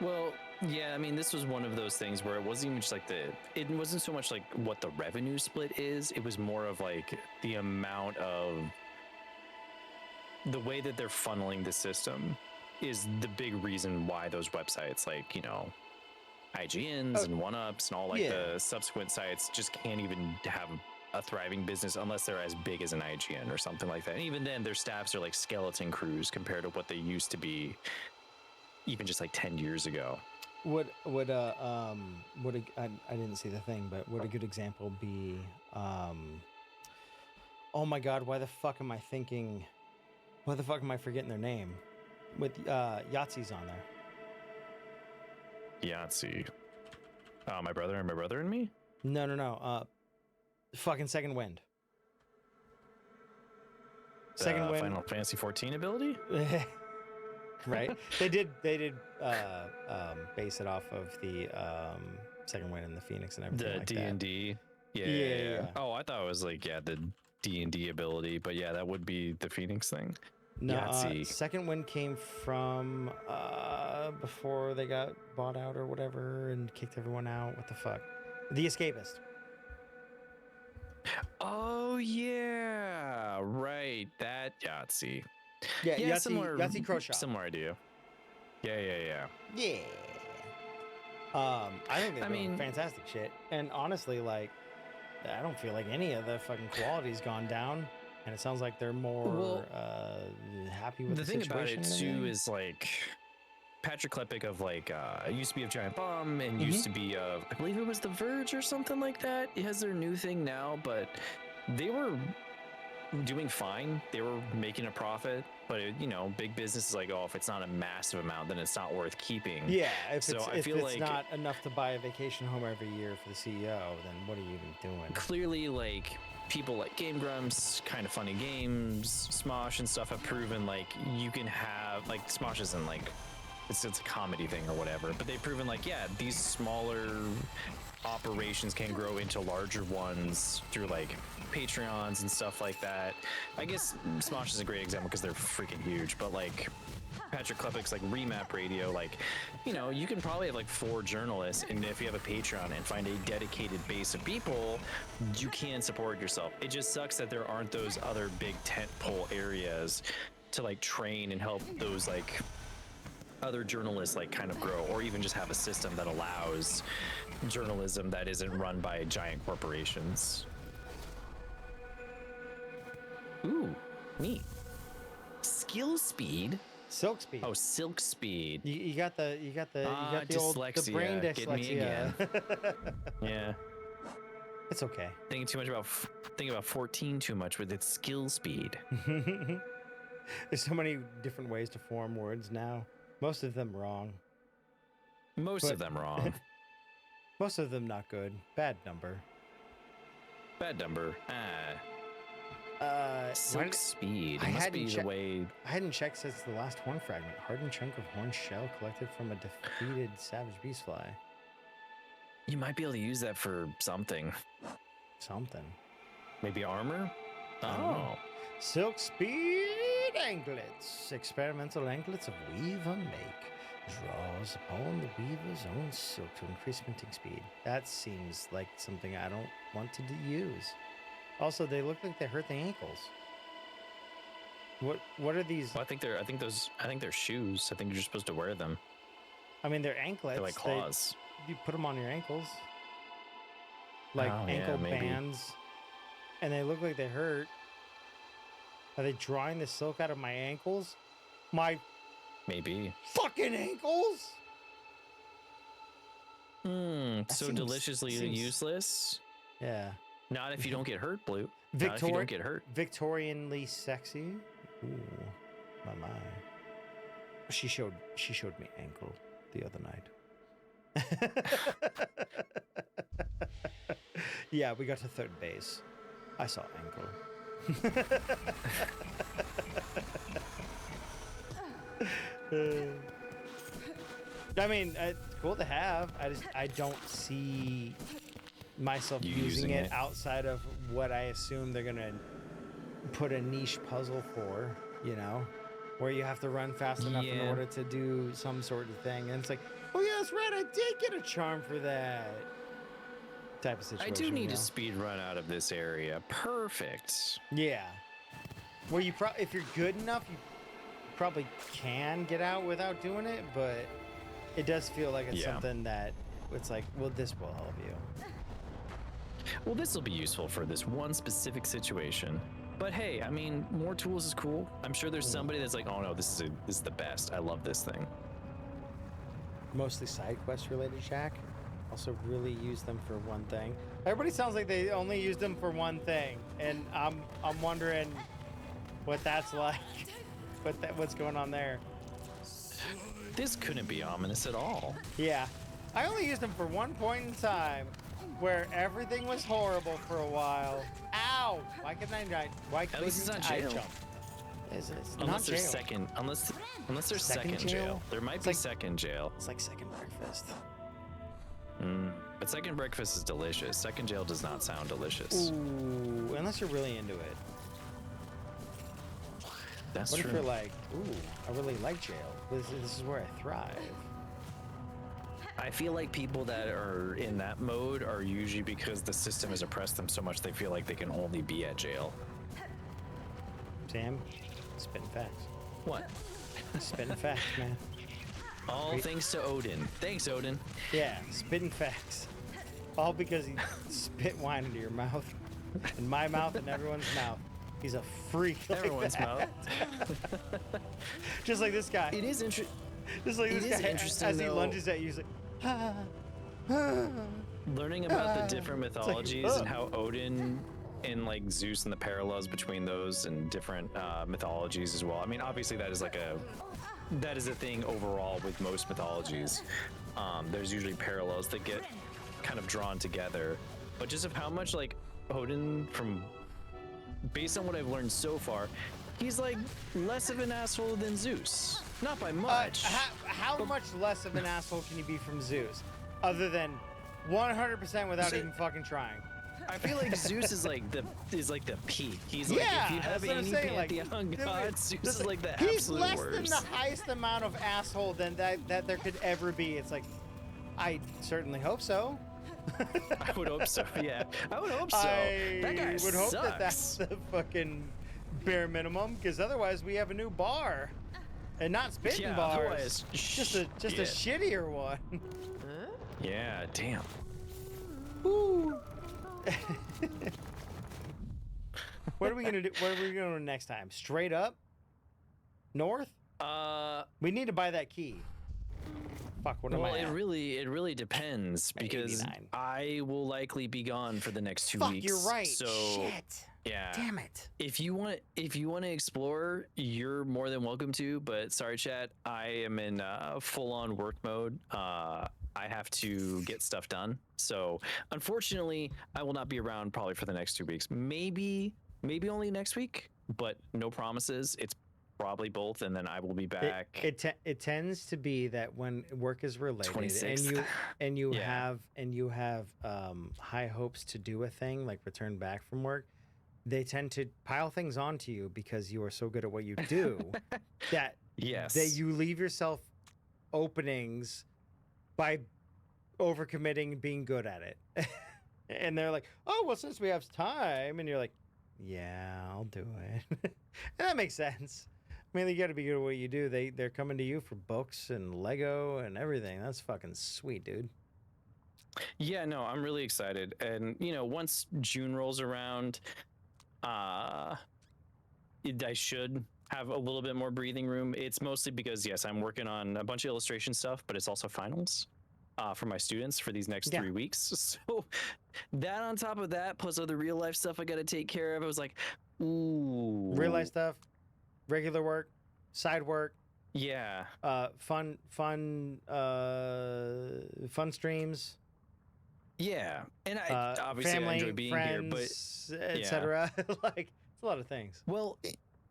Well, yeah, I mean, this was one of those things where it wasn't even just like it wasn't so much like what the revenue split is. It was more of like the amount of the way that they're funneling the system is the big reason why those websites like, you know, IGNs and 1UPs and all like the subsequent sites just can't even have a thriving business unless they're as big as an IGN or something like that. And even then, their staffs are like skeleton crews compared to what they used to be even just like 10 years ago. I didn't see the thing, but would a good example be, oh my God, why the fuck am I forgetting their name? With Yahtzee's on there. Yahtzee. My brother and me? No. Fucking Second Wind. Second Wind. Final Fantasy 14 ability? Right. They did base it off of the Second Wind and the Phoenix and everything like that. The D&D. Yeah. Oh, I thought it was like the D&D ability, but yeah, that would be the Phoenix thing. No, Second Wind came from before they got bought out or whatever and kicked everyone out. What the fuck? The Escapist. Oh yeah, right. That Yahtzee. Yeah, Yahtzee Crow Shop. Similar idea. Yeah. I think they're doing fantastic shit. And honestly, like, I don't feel like any of the fucking quality's gone down. And it sounds like they're more happy with the situation. The thing about it too is like Patrick Klepek of like it used to be of Giant Bomb and used to be of, I believe it was The Verge or something like that. It has their new thing now, but they were doing fine. They were making a profit, but big business is like, oh, if it's not a massive amount, then it's not worth keeping. Yeah, if it's not enough to buy a vacation home every year for the CEO, then what are you even doing? Clearly, like, people like Game Grumps, Kind of Funny Games, Smosh and stuff have proven like you can have, like, Smosh isn't like it's a comedy thing or whatever, but they've proven like, yeah, these smaller operations can grow into larger ones through like Patreons and stuff like that. I guess Smosh is a great example because they're freaking huge, but like Patrick Klepek's like Remap Radio, like, you can probably have like 4 journalists, and if you have a Patreon and find a dedicated base of people, you can support yourself. It just sucks that there aren't those other big tentpole areas to like train and help those like other journalists like kind of grow, or even just have a system that allows journalism that isn't run by giant corporations. Ooh, neat. Skill speed. Silk speed. Oh, silk speed. You got the dyslexia. The brain dyslexia. Get me again. Yeah. It's okay. Thinking about 14 too much with its skill speed. There's so many different ways to form words now. Most of them wrong. Most of them wrong. Most of them not good. Bad number. Silk speed. It must be the way. I hadn't checked since the last horn fragment. Hardened chunk of horn shell collected from a defeated savage beast fly. You might be able to use that for something. Something. Maybe armor? I don't know. Silk speed anklets. Experimental anklets of weaver make. Draws upon the weaver's own silk to increase minting speed. That seems like something I don't want to use. Also, they look like they hurt the ankles. What are these? Well, I think they're shoes. I think you're supposed to wear them. I mean, they're anklets. They're like claws. You put them on your ankles. Like ankle bands. And they look like they hurt. Are they drawing the silk out of my ankles? My maybe fucking ankles? So deliciously useless. Yeah. Not if you don't get hurt, Blue. Not if you don't get hurt. Victorianly sexy. Ooh, my. She showed me ankle the other night. Yeah, we got to third base. I saw ankle. I mean, it's cool to have. I don't see myself using it outside of what I assume they're gonna put a niche puzzle for, you know, where you have to run fast enough in order to do some sort of thing. And it's like, oh yeah, that's right, I did get a charm for that type of situation. I do need a speed run out of this area. Perfect. Yeah. Where you if you're good enough, you probably can get out without doing it, but it does feel like it's something that it's like, well, this will help you. Well, this will be useful for this one specific situation. But hey, I mean, more tools is cool. I'm sure there's somebody that's like, oh no, this is the best. I love this thing. Mostly side quest related, Shaq. Also really use them for one thing. Everybody sounds like they only use them for one thing, and I'm wondering what that's like. What's going on there? This couldn't be ominous at all. Yeah, I only used them for one point in time, where everything was horrible for a while. Ow! Why couldn't I? Why couldn't I jump? Unless there's second jail. There might be second jail. It's like second breakfast. But second breakfast is delicious. Second jail does not sound delicious. Ooh, unless you're really into it. That's true. What if you're like, ooh, I really like jail. This is where I thrive. I feel like people that are in that mode are usually because the system has oppressed them so much they feel like they can only be at jail. Sam, spitting facts. What? Spitting facts, man. All thanks to Odin. Thanks, Odin. Yeah, spitting facts. All because he spit wine into your mouth, in my mouth, and everyone's mouth. He's a freak. Everyone's mouth. Just like this guy. It is interesting. Just like this guy, interesting as he lunges at you, he's like, learning about the different mythologies and how Odin and like Zeus and the parallels between those and different mythologies as well. I mean, obviously that is a thing overall with most mythologies. There's usually parallels that get kind of drawn together, but just of how much like Odin, based on what I've learned so far, he's like less of an asshole than Zeus. Not by much. How much less of an asshole can you be from Zeus? Other than 100% without even fucking trying. I feel like Zeus is like the peak. He's like, if you have any pantheon gods, Zeus is like the absolute worst. He's less than the highest amount of asshole than that there could ever be. It's like, I certainly hope so. I would hope so, yeah. I would hope so. That guy would hope that that's the fucking bare minimum, because otherwise we have a new bar. And not spitting bars. Just a shittier one. Yeah, damn. Woo. What are we gonna do? What are we gonna do next time? Straight up? North? We need to buy that key. Fuck, what am I at? It really depends, because 89. I will likely be gone for the next 2 Fuck, weeks. you're right. So Shit. yeah. Damn it. If you want to explore, you're more than welcome to, but sorry chat, I am in full-on work mode. I have to get stuff done. So unfortunately, I will not be around probably for the next 2 weeks. Maybe maybe only next week, but no promises. It's probably both, and then I will be back. It tends to be that when work is related 26th. and you Yeah. have high hopes to do a thing like return back from work, they tend to pile things onto you because you are so good at what you do that Yes. you leave yourself openings by overcommitting and being good at it. And they're like, oh, well, since we have time, and you're like, yeah, I'll do it. And that makes sense. I mean, you got to be good at what you do. They're coming to you for books and Lego and everything. That's fucking sweet, dude. Yeah, no, I'm really excited. And, once June rolls around, I should have a little bit more breathing room. It's mostly because, yes, I'm working on a bunch of illustration stuff, but it's also finals for my students for these next 3 weeks. So that on top of that, plus other real life stuff I got to take care of, I was like, ooh. Real life stuff, regular work, side work. Yeah. Fun streams. Yeah. And I obviously family, I enjoy being friends, here, but etc. Like, it's a lot of things. Well,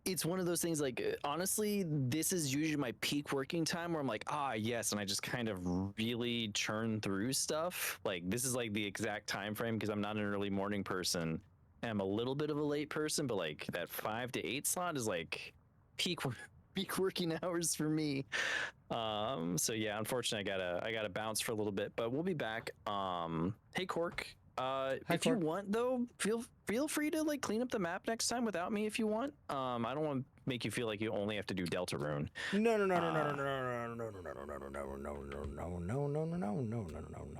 it's one of those things, like, honestly, this is usually my peak working time where I'm like, yes, and I just kind of really churn through stuff. Like, this is like the exact time frame because I'm not an early morning person. I'm a little bit of a late person, but like that 5 to 8 slot is like peak working hours for me. So yeah, unfortunately, I gotta bounce for a little bit, but we'll be back. Hey Cork. If you want though, feel free to like clean up the map next time without me if you want. I don't want to make you feel like you only have to do Deltarune. No.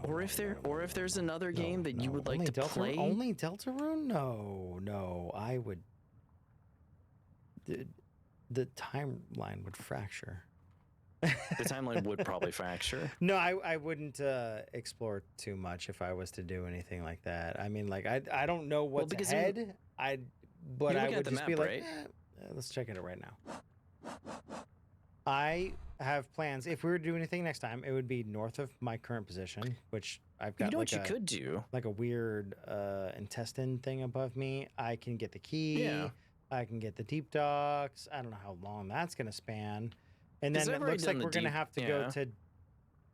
Or if there's another game that you would like to play. Only Deltarune? No. I would. The timeline would fracture. The timeline would probably fracture. No, I wouldn't explore too much if I was to do anything like that. I mean, like I don't know what's ahead. I would just be like, let's check it out right now. I have plans. If we were to do anything next time, it would be north of my current position, which I've got. You know what you could do? Like a weird intestine thing above me. I can get the key. Yeah. I can get the deep docks. I don't know how long that's going to span. And then it looks like we're going to have to go to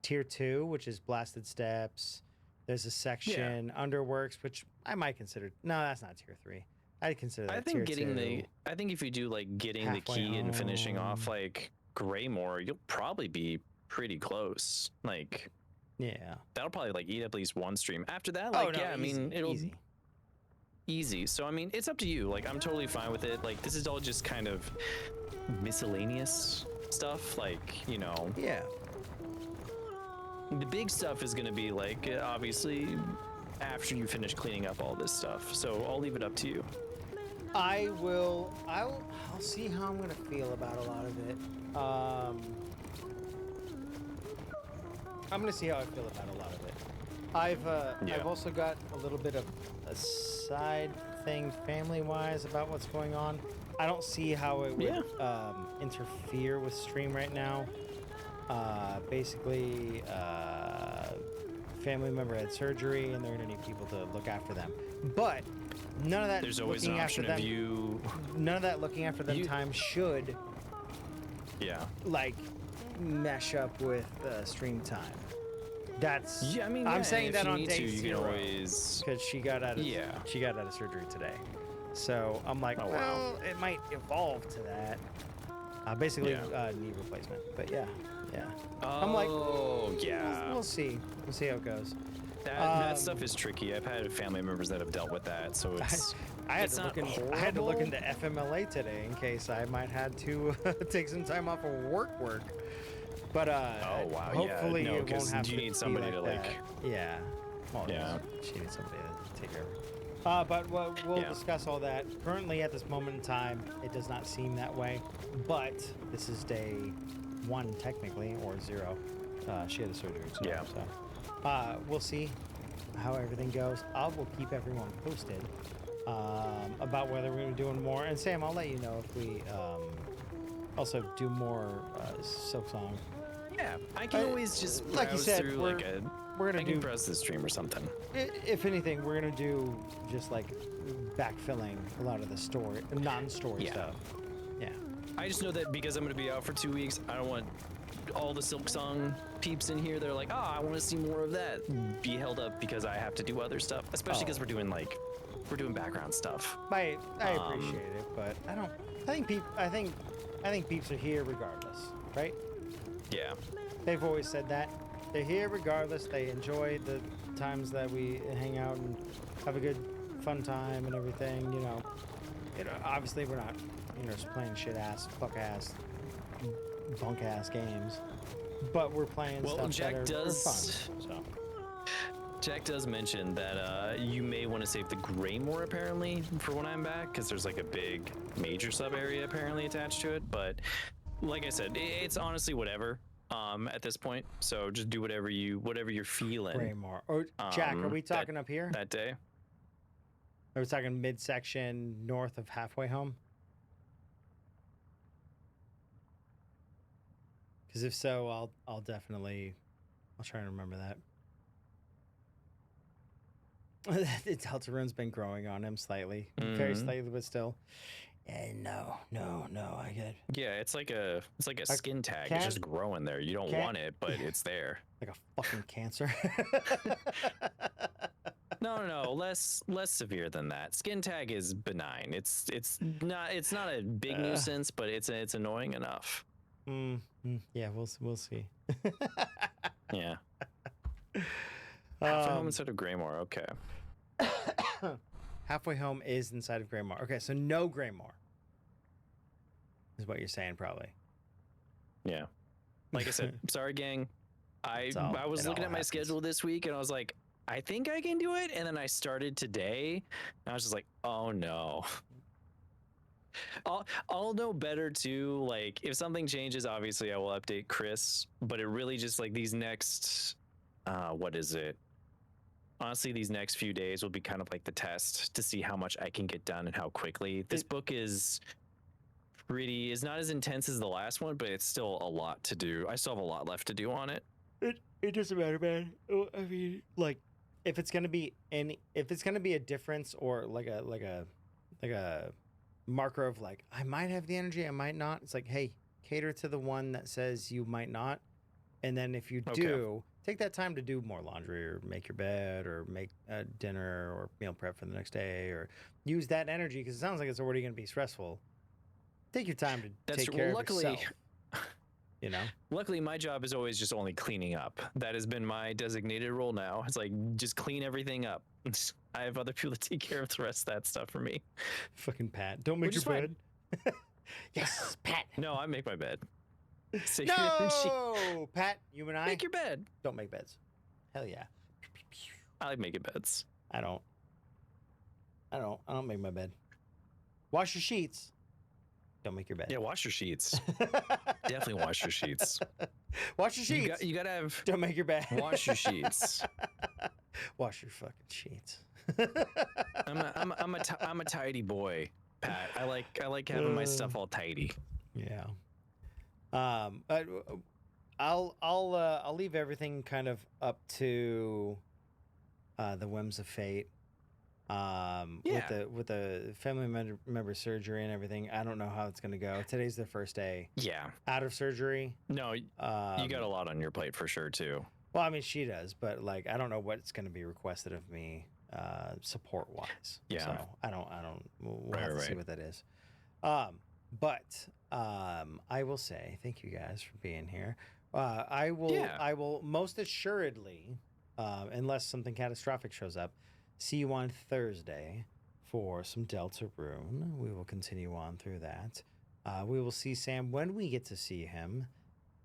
tier 2, which is Blasted Steps. There's a section Underworks, which I might consider. No, that's not tier 3. I'd consider that tier 2. I think if you do like getting the key and finishing off like Greymore, you'll probably be pretty close. Like, yeah, that'll probably like eat up at least one stream. After that, like, I mean, it'll easy. So I mean, it's up to you. Like, I'm totally fine with it. Like, this is all just kind of miscellaneous stuff. Like, Yeah. The big stuff is going to be like, obviously, after you finish cleaning up all this stuff. So I'll leave it up to you. I'll see how I'm going to feel about a lot of it. I'm going to see how I feel about a lot of it. I've also got a little bit of a side thing family-wise about what's going on. I don't see how it would interfere with stream right now. Basically, family member had surgery and they're going to need people to look after them. But none of that There's always an option of you. None of that looking after them time should like mesh up with stream time. That's I'm saying that on day 0 because she got out of surgery today. So I'm like, it might evolve to that. Basically, knee replacement. But yeah. I'm like, we'll see. We'll see how it goes. That stuff is tricky. I've had family members that have dealt with that, so it's. I had to look into FMLA today in case I might have to take some time off of work. But hopefully it won't have to. You need somebody to like. Yeah. Well, she needs somebody to take care of her. But we'll discuss all that. Currently, at this moment in time, it does not seem that way. But this is day 1 technically, or 0. She had a surgery. So we'll see how everything goes. I will keep everyone posted about whether we're going to be doing more. And Sam, I'll let you know if we also do more Silksong. Yeah, I can always just browse like you said, through we're gonna browse the stream or something. If anything, we're gonna do just like backfilling a lot of the story, non-story stuff. Yeah. I just know that because I'm going to be out for 2 weeks, I don't want all the Silksong peeps in here. They're like, oh, I want to see more of that. Be held up because I have to do other stuff, especially because we're doing background stuff. I appreciate it, but I don't. I think peeps are here regardless, right? Yeah. They've always said that. They're here regardless. They enjoy the times that we hang out and have a good, fun time and everything. You know, obviously we're not, just playing shit-ass, fuck-ass, bunk-ass games, but we're playing stuff Jack that are does, fun. So. Jack does mention that you may want to save the Greymore apparently for when I'm back, because there's like a big major sub area apparently attached to it. But like I said, it's honestly whatever at this point. So just do whatever you're feeling. Greymore. Or Jack, are we talking up here that day? Are we talking midsection north of halfway home? Because if so, I'll definitely try and remember that. The Deltarune's been growing on him slightly, very slightly, but still. No, I get it. Yeah, it's like a skin tag. It's just growing there. You don't want it, but it's there. Like a fucking cancer. No, less severe than that. Skin tag is benign. It's not a big nuisance, but it's annoying enough. Yeah, we'll see. Yeah. Halfway home instead of Greymore. Okay. Halfway home is inside of Greymore. Okay, so no Greymore is what you're saying, probably. Yeah. Like I said, sorry, gang. I was looking at my schedule this week and I was like, I think I can do it. And then I started today and I was just like, oh no. I'll know better too. Like if something changes, obviously I will update Chris, but it really just like these next, what is it? Honestly, these next few days will be kind of like the test to see how much I can get done and how quickly. This book is not as intense as the last one, but it's still a lot to do. I still have a lot left to do on it. It doesn't matter, man. I mean, like, if it's gonna be a difference or like a marker of like, I might have the energy, I might not. It's like, hey, cater to the one that says you might not, and then if you do, take that time to do more laundry or make your bed or make dinner or meal prep for the next day or use that energy because it sounds like it's already going to be stressful. Take your time to take care of yourself. Luckily, my job is always just only cleaning up. That has been my designated role now. It's like, just clean everything up. I have other people to take care of the rest of that stuff for me. Fucking Pat. Don't make your bed. Yes, Pat. No, I make my bed. No, Pat, you and I make your bed. Don't make beds. Hell yeah. I like making beds. I don't make my bed. Wash your sheets. Don't make your bed. Yeah, wash your sheets. Definitely wash your sheets. Wash your sheets. You gotta have. Don't make your bed. Wash your sheets. Wash your fucking sheets. I'm a tidy boy, Pat. I like having my stuff all tidy. Yeah. I'll leave everything kind of up to the whims of fate. With the family member surgery and everything. I don't know how it's gonna go. Today's the first day. Yeah. Out of surgery. No, you got a lot on your plate for sure too. Well, I mean, she does, but like, I don't know what's gonna be requested of me, support wise. Yeah. So I don't. We'll have to see what that is. But I will say thank you guys for being here. I will most assuredly, unless something catastrophic shows up, see you on Thursday for some Deltarune. We will continue on through that. We will see Sam when we get to see him.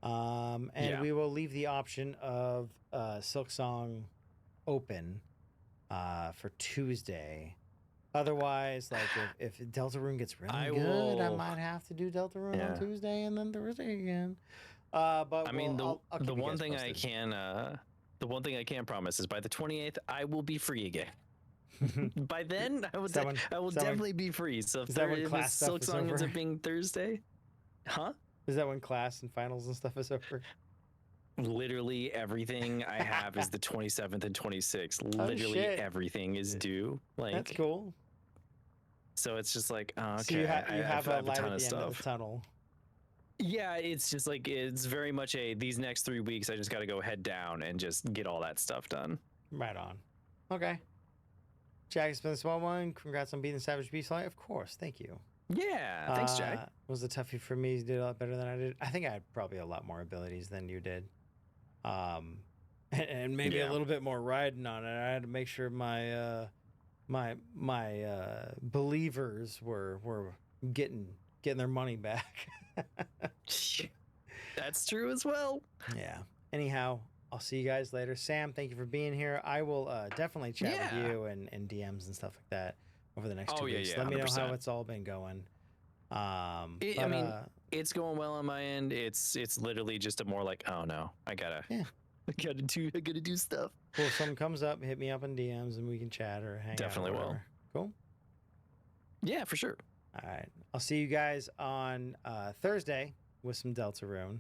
We will leave the option of Silksong open for Tuesday. Otherwise, like if Deltarune gets really good, I might have to do Deltarune on Tuesday and then Thursday again. But I mean, I'll keep the you one guys thing posted. the one thing I can promise is by the 28th I will be free again. By then, I will definitely be free. So if Silksong ends up being Thursday, huh? Is that when class and finals and stuff is over? Literally everything I have is the 27th and 26th. Literally everything is due. Like, that's cool. So it's just like, oh, okay, So you have I a light ton at of the end of stuff. the tunnel. Yeah, it's just like it's very much these next 3 weeks I just got to go head down and just get all that stuff done. Right on. Okay. Jack, it's been a small one. Congrats on beating the Savage Beast Light. Of course. Thank you. Yeah, thanks, Jack. Was a toughie for me. You did a lot better than I did. I think I had probably a lot more abilities than you did. And maybe a little bit more riding on it. I had to make sure my my believers were getting their money back. That's true as well. Yeah. Anyhow, I'll see you guys later. Sam, thank you for being here. I will definitely chat with you and DMs and stuff like that over the next 2 weeks. Yeah, Let me know 100%. how it's all been going. I mean, it's going well on my end. It's literally just a more like, oh no, I gotta do stuff. Well, if something comes up, hit me up in DMs and we can chat or hang Definitely out. will. Cool. Yeah, for sure. All right. I'll see you guys on Thursday with some Deltarune.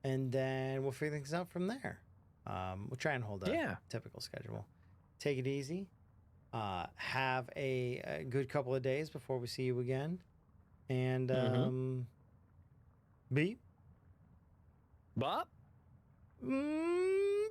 And then we'll figure things out from there. We'll try and hold a typical schedule. Take it easy. Have a good couple of days before we see you again. And beep. Bop. Boop.